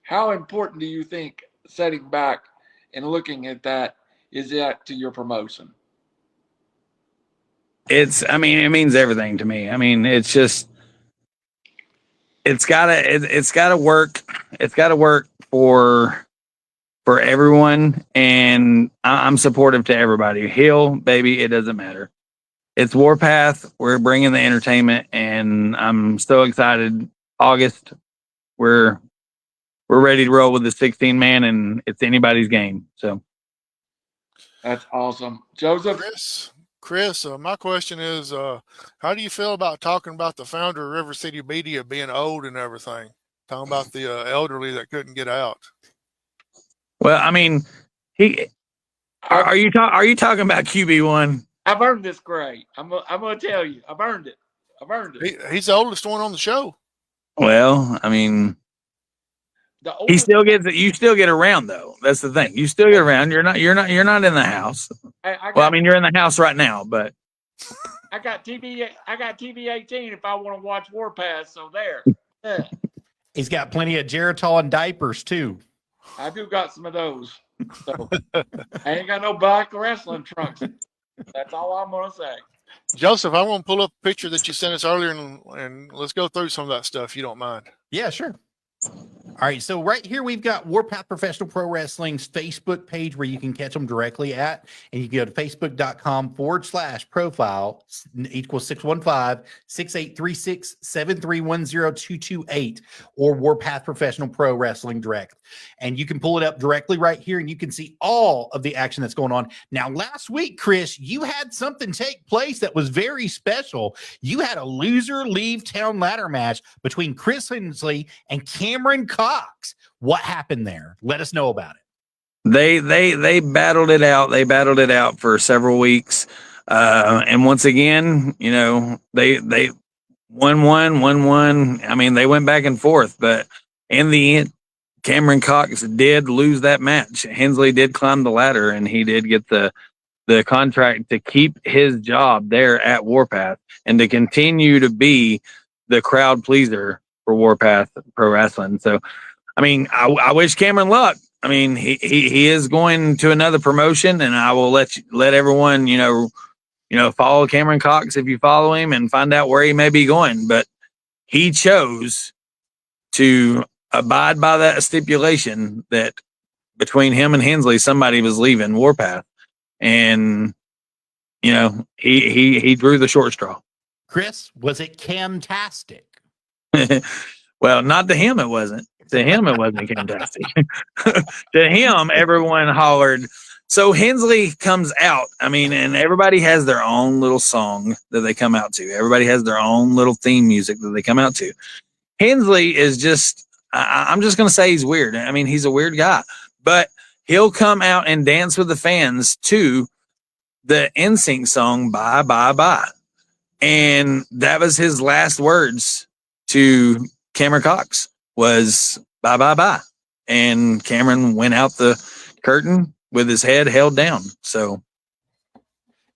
S2: How important do you think setting back and looking at that is that to your promotion?
S4: It means everything to me. I mean, it's just, it's gotta work. It's gotta work for everyone. And I'm supportive to everybody. Hill, baby, it doesn't matter. It's Warpath. We're bringing the entertainment, and I'm so excited. August, we're ready to roll with the 16-man, and it's anybody's game. So
S2: that's awesome, Joseph.
S1: Chris, Chris, my question is, how do you feel about talking about the founder of River City Media being old and everything? Talking about the elderly that couldn't get out.
S4: Well, I mean, he are you talking about QB1?
S2: I've earned this grade. I'm going to tell you, I've earned it.
S1: He's the oldest one on the show.
S4: Well, I mean,
S2: The
S4: he
S2: oldest,
S4: still gets you still get around though. That's the thing. You still get around. You're not in the house. Well, I mean, you're in the house right now, but
S2: I got TV 18 if I want to watch Warpath. So there. Yeah.
S3: He's got plenty of Geritol and diapers too.
S2: I do got some of those. So I ain't got no black wrestling trunks. That's all I'm gonna say.
S1: Joseph, I want to pull up a picture that you sent us earlier, and let's go through some of that stuff, if you don't mind.
S3: Yeah, sure. All right, so right here we've got Warpath Professional Pro Wrestling's Facebook page where you can catch them directly at, and you can go to facebook.com/profile equals 615-6836-7310228 or Warpath Professional Pro Wrestling Direct. And you can pull it up directly right here, and you can see all of the action that's going on. Now, last week, Chris, you had something take place that was very special. You had a loser leave town ladder match between Chris Hensley and Cameron Cox. What happened there? Let us know about it.
S4: they battled it out. They battled it out for several weeks, and once again, you know, they won one. I mean, they went back and forth, but in the end, Cameron Cox did lose that match. Hensley did climb the ladder, and he did get the contract to keep his job there at Warpath and to continue to be the crowd pleaser for Warpath Pro Wrestling. So, I mean, I wish Cameron luck. I mean, he is going to another promotion, and I will let everyone, you know, follow Cameron Cox if you follow him and find out where he may be going. But he chose to abide by that stipulation that between him and Hensley, somebody was leaving Warpath, and you know, he drew the short straw.
S3: Chris, was it Camtastic?
S4: Well, not to him, it wasn't. To him, it wasn't fantastic. To him, everyone hollered. So Hensley comes out. I mean, and everybody has their own little song that they come out to. Everybody has their own little theme music that they come out to. Hensley is just, I'm just going to say he's weird. I mean, he's a weird guy, but he'll come out and dance with the fans to the NSYNC song, Bye, Bye, Bye. And that was his last words to Cameron Cox was bye, bye, bye. And Cameron went out the curtain with his head held down. So.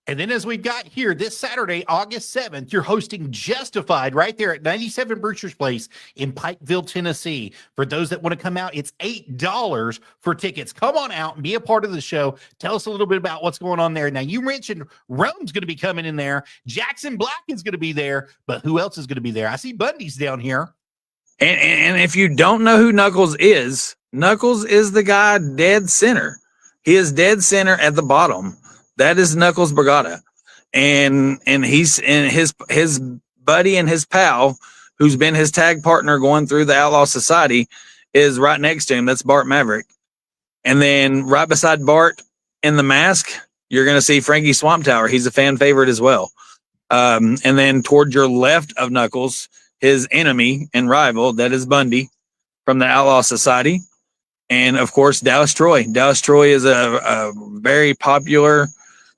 S3: And then as we've got here this Saturday, August 7th, you're hosting Justified right there at 97 Brewster's Place in Pikeville, Tennessee. For those that want to come out, it's $8 for tickets. Come on out and be a part of the show. Tell us a little bit about what's going on there. Now, you mentioned Rome's going to be coming in there. Jackson Black is going to be there, but who else is going to be there? I see Bundy's down here.
S4: And if you don't know who Knuckles is the guy dead center. He is dead center at the bottom. That is Knuckles Brigada. And he's and his buddy and his pal, who's been his tag partner going through the Outlaw Society, is right next to him. That's Bart Maverick. And then right beside Bart in the mask, you're going to see Frankie Swamp Tower. He's a fan favorite as well. And then toward your left of Knuckles, his enemy and rival, that is Bundy from the Outlaw Society. And of course, Dallas Troy. Dallas Troy is a very popular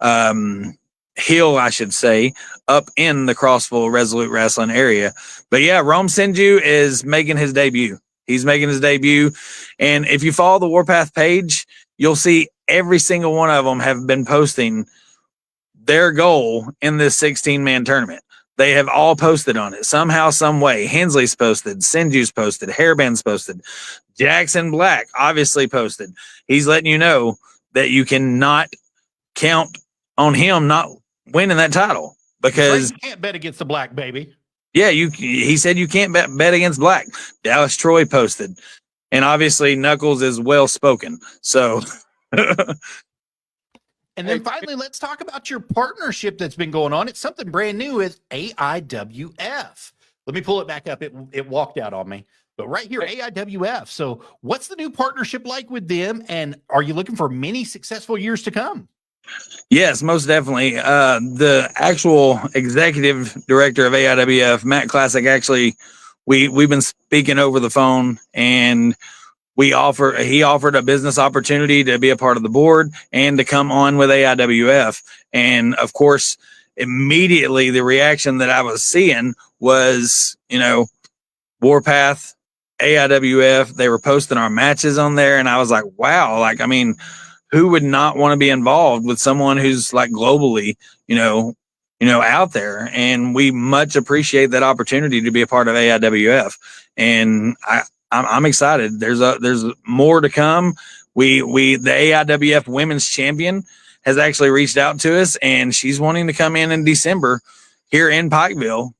S4: heel, I should say, up in the Crossville Resolute Wrestling area. But yeah, Rome Senju is making his debut. He's making his debut. And if you follow the Warpath page, you'll see every single one of them have been posting their goal in this 16-man tournament. They have all posted on it somehow, some way. Hensley's posted, Senju's posted, Hairband's posted, Jackson Black obviously posted. He's letting you know that you cannot count on him not winning that title because
S3: you can't bet against the Black, baby.
S4: Yeah, he said you can't bet against Black. Dallas Troy posted, and obviously Knuckles is well spoken. So.
S3: And then finally, let's talk about your partnership that's been going on. It's something brand new with AIWF. Let me pull it back up. It walked out on me. But right here, AIWF. So what's the new partnership like with them? And are you looking for many successful years to come?
S5: Yes, most definitely. The actual executive director of AIWF, Matt Classic, actually, we've been speaking over the phone, and he offered a business opportunity to be a part of the board and to come on with AIWF. And of course, immediately the reaction that I was seeing was, Warpath, AIWF, they were posting our matches on there, and I was like, wow, like, I mean, who would not want to be involved with someone who's like globally, out there? And we much appreciate that opportunity to be a part of AIWF. And I'm excited. There's more to come. The AIWF Women's Champion has actually reached out to us, and she's wanting to come in December here in Pikeville,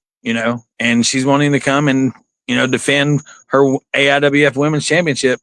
S5: and she's wanting to come and defend her AIWF Women's Championship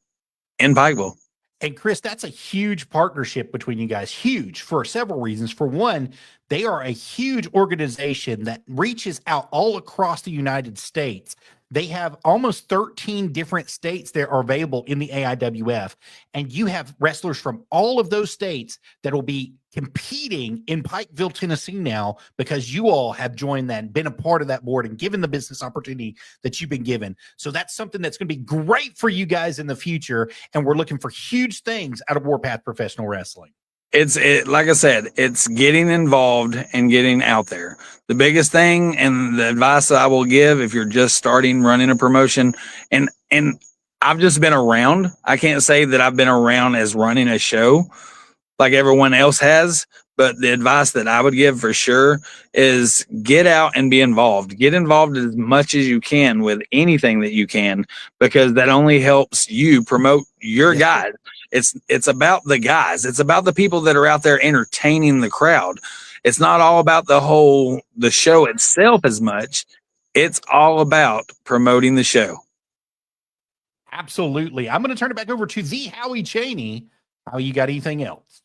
S5: in Pikeville.
S3: And Chris, that's a huge partnership between you guys. Huge for several reasons. For one, they are a huge organization that reaches out all across the United States. They have almost 13 different states that are available in the AIWF. And you have wrestlers from all of those states that will be competing in Pikeville, Tennessee now, because you all have joined that and been a part of that board and given the business opportunity that you've been given. So that's something that's going to be great for you guys in the future. And we're looking for huge things out of Warpath Professional Wrestling.
S5: Like I said, it's getting involved and getting out there. The biggest thing and the advice I will give if you're just starting running a promotion, and I've just been around. I can't say that I've been around as running a show like everyone else has, but the advice that I would give for sure is get out and be involved. Get involved as much as you can with anything that you can, because that only helps you promote your guys. It's about the guys. It's about the people that are out there entertaining the crowd. It's not all about the show itself as much. It's all about promoting the show.
S3: Absolutely. I'm going to turn it back over to the Howie Cheney. How you got anything else?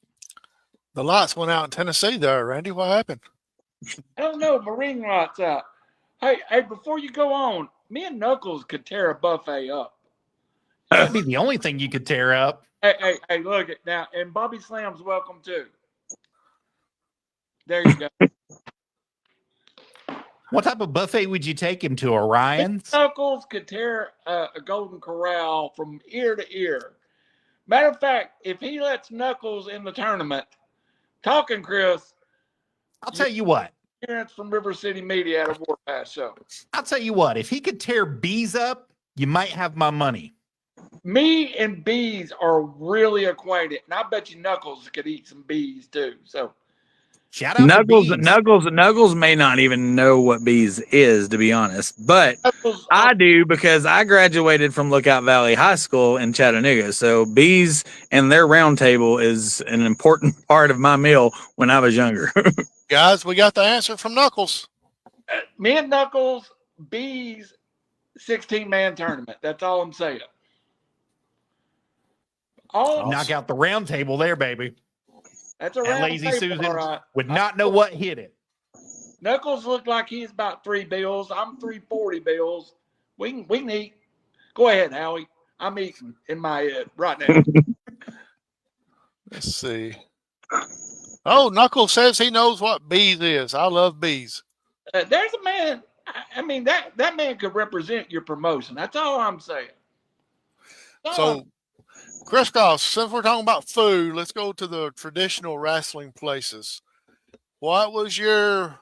S1: The lights went out in Tennessee there, Randy. What happened?
S2: I don't know. My ring light's out. Hey, before you go on, me and Knuckles could tear a buffet up.
S3: That'd be the only thing you could tear up.
S2: Hey, look it now. And Bobby Slam's welcome too. There you go.
S3: What type of buffet would you take him to, Orion's?
S2: Knuckles could tear a Golden Corral from ear to ear. Matter of fact, if he lets Knuckles in the tournament, talking Chris,
S3: I'll tell you what.
S2: Appearance from River City Media at a Warpath show.
S3: I'll tell you what. If he could tear Bees up, you might have my money.
S2: Me and Bees are really acquainted, and I bet you Knuckles could eat some bees too. So,
S3: shout out
S5: Knuckles.
S3: to Bees.
S5: Knuckles may not even know what Bees is, to be honest, but
S2: Knuckles,
S5: I do, because I graduated from Lookout Valley High School in Chattanooga. So Bees and their round table is an important part of my meal when I was younger.
S1: Guys, we got the answer from Knuckles.
S2: me and Knuckles, Bees, 16-man tournament. That's all I'm saying.
S3: Knock out the round table there, baby.
S2: That's a
S3: And
S2: round
S3: Lazy
S2: table,
S3: Susan
S2: all right.
S3: would not know what hit it.
S2: Knuckles looked like he's about 3 bills. I'm 340 bills. We can eat. Go ahead, Howie. I'm eating in my head right now.
S1: Let's see. Oh, Knuckles says he knows what bees is. I love bees.
S2: There's a man. I mean, that man could represent your promotion. That's all I'm saying.
S1: So, Crisscross, since we're talking about food, let's go to the traditional wrestling places. What was your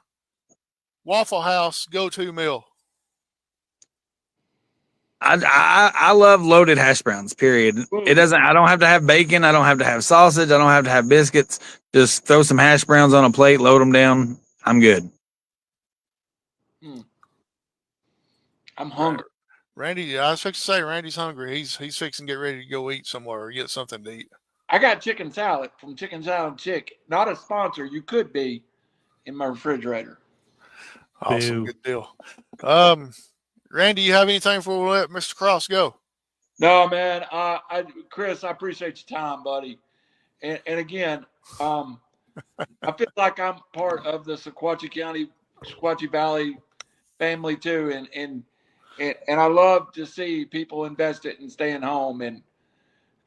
S1: Waffle House go-to meal?
S5: I love loaded hash browns, period. I don't have to have bacon. I don't have to have sausage. I don't have to have biscuits. Just throw some hash browns on a plate, load them down. I'm good.
S2: I'm hungry.
S1: Randy, I was fixing to say Randy's hungry. He's fixing to get ready to go eat somewhere or get something to eat.
S2: I got chicken salad from Chicken Salad Chick. Not a sponsor. You could be in my refrigerator.
S1: Awesome. Good deal. Randy, you have anything before we let Mr. Cross go?
S2: No, man. Chris, I appreciate your time, buddy. And again, I feel like I'm part of the Sequatchie Valley family too. And I love to see people invested in staying home. And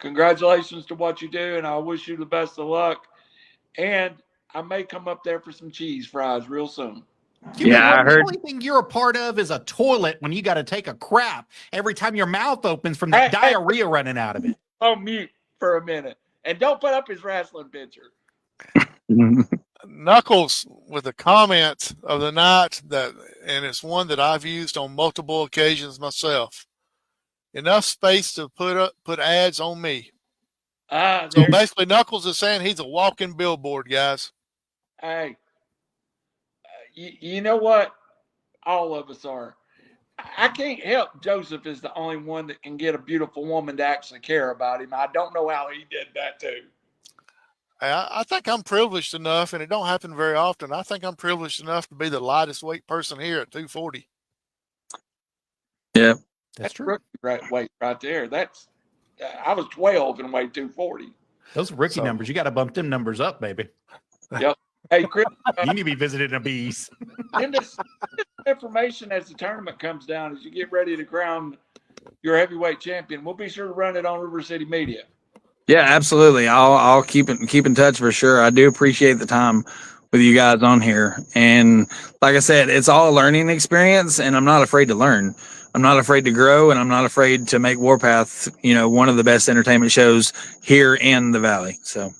S2: congratulations to what you do. And I wish you the best of luck. and I may come up there for some cheese fries real soon.
S5: Yeah, I
S3: The
S5: heard.
S3: only thing you're a part of is a toilet when you got to take a crap every time your mouth opens from that
S2: Hey,
S3: diarrhea running out of it.
S2: on mute for a minute, and don't put up his wrestling picture.
S1: Knuckles with a comment of the night and it's one that I've used on multiple occasions myself. Enough space to put ads on me. So basically, Knuckles is saying he's a walking billboard, guys.
S2: Hey, you know what? All of us are. I can't help Joseph is the only one that can get a beautiful woman to actually care about him. I don't know how he did that too.
S1: I think I'm privileged enough, and it don't happen very often. I think I'm privileged enough to be the lightest weight person here at 240.
S5: Yeah,
S3: That's true.
S2: Rookie weight right there. That's I was 12 and weighed 240.
S3: Those rookie numbers, you got to bump them numbers up, baby.
S2: Yep. Hey, Chris,
S3: You need to be visiting a bees.
S2: send us information as the tournament comes down, as you get ready to crown your heavyweight champion. We'll be sure to run it on River City Media.
S5: yeah, absolutely. I'll keep in touch for sure. I do appreciate the time with you guys on here, and like I said, it's all a learning experience, and I'm not afraid to learn. I'm not afraid to grow, and I'm not afraid to make Warpath, one of the best entertainment shows here in the Valley. So,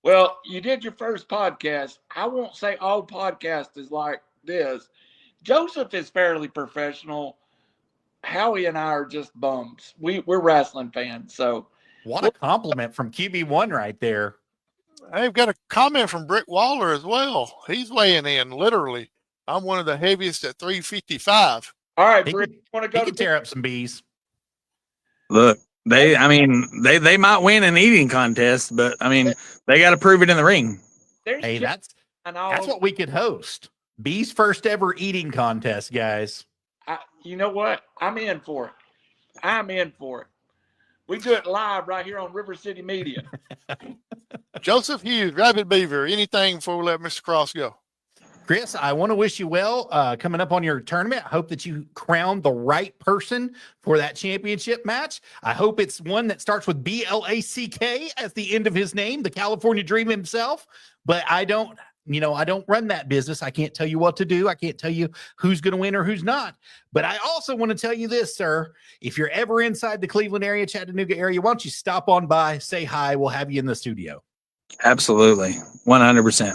S2: well, you did your first podcast. I won't say all podcasts is like this. Joseph is fairly professional. Howie and I are just bums. We're wrestling fans. So
S3: What a compliment from QB1 right there.
S1: I've got a comment from Brick Waller as well. He's weighing in literally. I'm one of the heaviest at 355.
S2: all right,
S3: He
S2: Brick,
S3: could,
S2: want to
S3: he
S2: go
S3: could
S2: to
S3: tear up some bees.
S5: look, they might win an eating contest, but I mean, they got to prove it in the ring.
S2: there's
S3: Hey, that's
S2: all
S3: what we could host. Bees' first ever eating contest, guys.
S2: you know what? I'm in for it. I'm in for it. We do it live right here on River City Media.
S1: Joseph Hughes, Rabbit Beaver, anything before we let Mr. Cross go?
S3: Chris, I want to wish you well coming up on your tournament. I hope that you crown the right person for that championship match. I hope it's one that starts with BLACK as the end of his name, the California Dream himself. But I don't run that business. I can't tell you what to do. I can't tell you who's going to win or who's not. But I also want to tell you this, sir. If you're ever inside the Cleveland area, Chattanooga area, why don't you stop on by, say hi. We'll have you in the studio.
S5: Absolutely, 100%.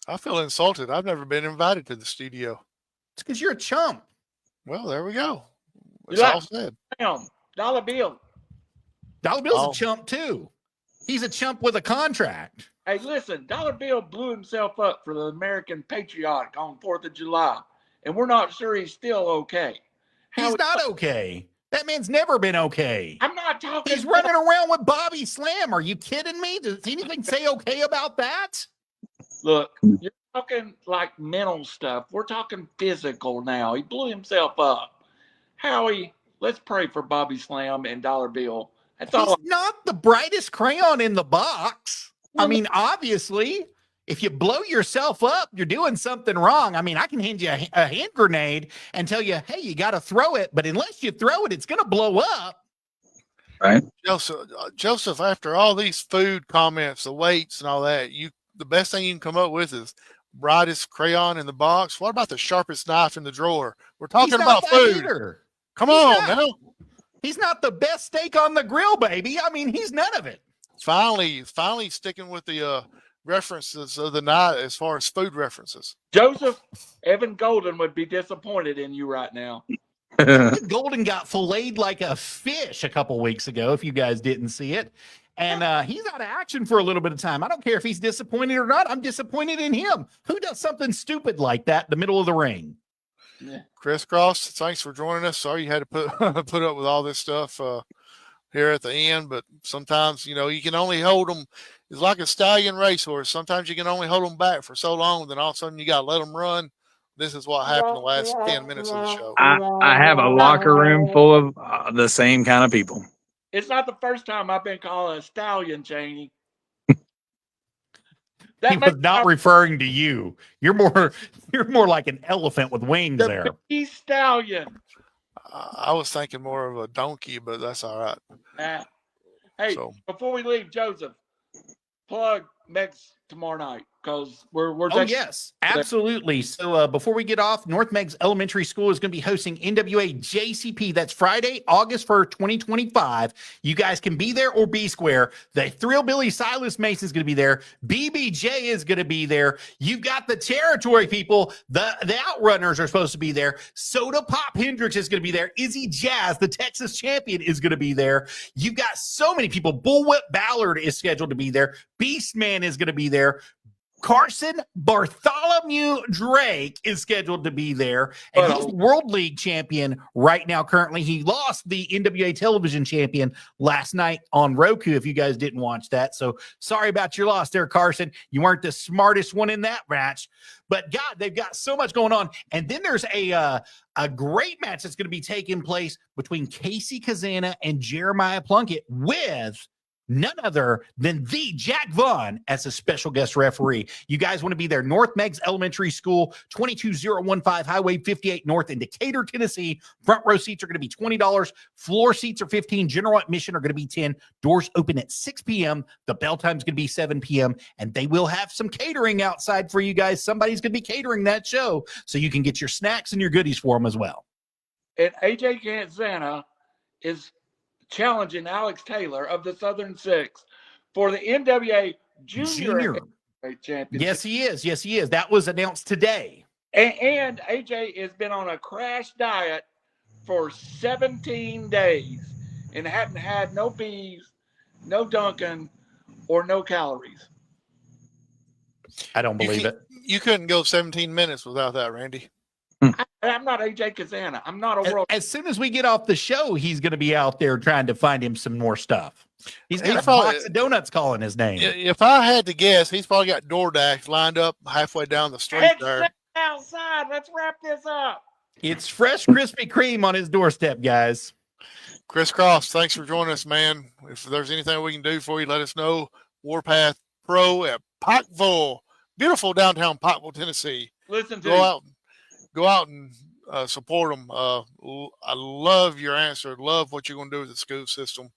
S1: I feel insulted. I've never been invited to the studio.
S3: It's because you're a chump.
S1: Well, there we go. It's
S2: You like-
S1: all said.
S2: Damn, Dollar Bill.
S3: Dollar Bill's
S1: Oh.
S3: a chump too. He's a chump with a contract.
S2: Hey, listen, Dollar Bill blew himself up for the American Patriotic on 4th of July, and we're not sure he's still okay.
S3: He's not okay. That man's never been okay.
S2: I'm not talking.
S3: He's running around with Bobby Slam. Are you kidding me? Does anything say okay about that?
S2: Look, you're talking like mental stuff. We're talking physical now. He blew himself up. Howie, let's pray for Bobby Slam and Dollar Bill. That's
S3: He's
S2: all.
S3: not the brightest crayon in the box. I mean, obviously, if you blow yourself up, you're doing something wrong. I mean, I can hand you a hand grenade and tell you, hey, you got to throw it. But unless you throw it, it's going to blow up.
S5: Right.
S1: Joseph, after all these food comments, the weights and all that, the best thing you can come up with is brightest crayon in the box. What about the sharpest knife in the drawer? We're talking about food.
S3: Either.
S1: Come on now.
S3: He's not the best steak on the grill, baby. I mean, he's none of it.
S1: Finally sticking with the references of the night as far as food references.
S2: Joseph, Evan Golden would be disappointed in you right now.
S3: Golden got filleted like a fish a couple weeks ago, if you guys didn't see it. And he's out of action for a little bit of time. I don't care if he's disappointed or not. I'm disappointed in him. Who does something stupid like that in the middle of the ring?
S2: Yeah.
S1: Chris Cross, thanks for joining us. Sorry you had to put up with all this stuff here at the end, but sometimes, you can only hold them. It's like a stallion racehorse. Sometimes you can only hold them back for so long, then all of a sudden you got to let them run. This is what happened the last 10 minutes of the show.
S5: I have a locker room full of the same kind of people.
S2: It's not the first time I've been called a stallion, Cheney.
S3: He was not referring to you. You're more like an elephant with wings
S2: the
S3: there.
S2: big stallion.
S1: I was thinking more of a donkey, but that's all right.
S2: Hey,
S1: So-
S2: before we leave, Joseph, plug Megs tomorrow night? Because we're
S3: Oh,
S2: taking
S3: yes, absolutely. So before we get off, North Meigs Elementary School is going to be hosting NWA JCP. That's Friday, August 1st, 2025. You guys can be there or be square. The Thrill Billy Silas Mason is going to be there. BBJ is going to be there. You've got the territory people. The Outrunners are supposed to be there. Soda Pop Hendricks is going to be there. Izzy Jazz, the Texas champion, is going to be there. You've got so many people. Bullwhip Ballard is scheduled to be there. Beastman is going to be there. Carson Bartholomew Drake is scheduled to be there, and he's World League champion right now. Currently, he lost the NWA television champion last night on Roku. If you guys didn't watch that, so sorry about your loss there, Carson. You weren't the smartest one in that match, but God, they've got so much going on. And then there's a great match that's going to be taking place between Casey Kazana and Jeremiah Plunkett with none other than the Jack Vaughn as a special guest referee. You guys want to be there. North Meigs Elementary School, 22015 Highway 58 North in Decatur, Tennessee. Front row seats are going to be $20. Floor seats are $15. General admission are going to be $10. Doors open at 6 p.m. The bell time is going to be 7 p.m. And they will have some catering outside for you guys. Somebody's going to be catering that show so you can get your snacks and your goodies for them as well.
S2: And AJ Canzana is challenging Alex Taylor of the Southern Six for the NWA Junior Championship.
S3: Yes, he is. Yes, he is. That was announced today.
S2: And AJ has been on a crash diet for 17 days and hadn't had no beef, no Dunkin', or no calories.
S3: I don't believe it.
S1: You couldn't go 17 minutes without that, Randy.
S2: I'm not AJ Kazana. I'm not a world.
S3: As soon as we get off the show, he's going to be out there trying to find him some more stuff. He's got a box of donuts calling his name.
S1: If I had to guess, he's probably got DoorDash lined up halfway down the street there.
S2: Outside. Let's wrap this up.
S3: It's fresh Krispy Kreme on his doorstep, guys.
S1: Chris Cross, thanks for joining us, man. If there's anything we can do for you, let us know. Warpath Pro at Pikeville, beautiful downtown Pikeville, Tennessee.
S2: Listen to
S1: Go out and support them. I love your answer. Love what you're going to do with the school system.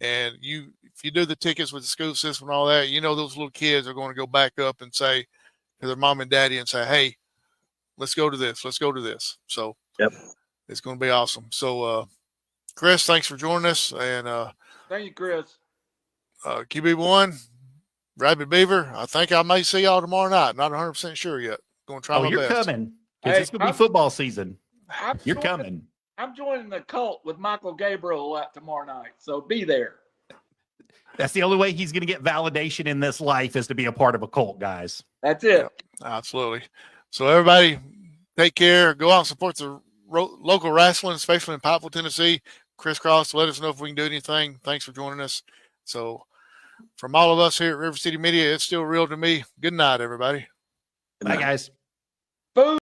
S1: And if you do the tickets with the school system and all that, you know those little kids are going to go back up and say to their mom and daddy and say, "Hey, let's go to this. Let's go to this." So it's going to be awesome. So, Chris, thanks for joining us. And
S2: thank you, Chris.
S1: QB1, Rabbit Beaver. I think I may see y'all tomorrow night. Not 100% sure yet. Going to try my best.
S3: You're coming. It's going to be football season. You're coming.
S2: I'm joining the cult with Michael Gabriel tomorrow night, so be there.
S3: That's the only way he's going to get validation in this life is to be a part of a cult, guys.
S2: That's it.
S1: Yeah, absolutely. So everybody, take care. Go out and support the local wrestling, especially in Pikeville, Tennessee. Chris Cross, let us know if we can do anything. Thanks for joining us. So from all of us here at River City Media, it's still real to me. Good night, everybody.
S3: Bye, guys.
S2: Boom.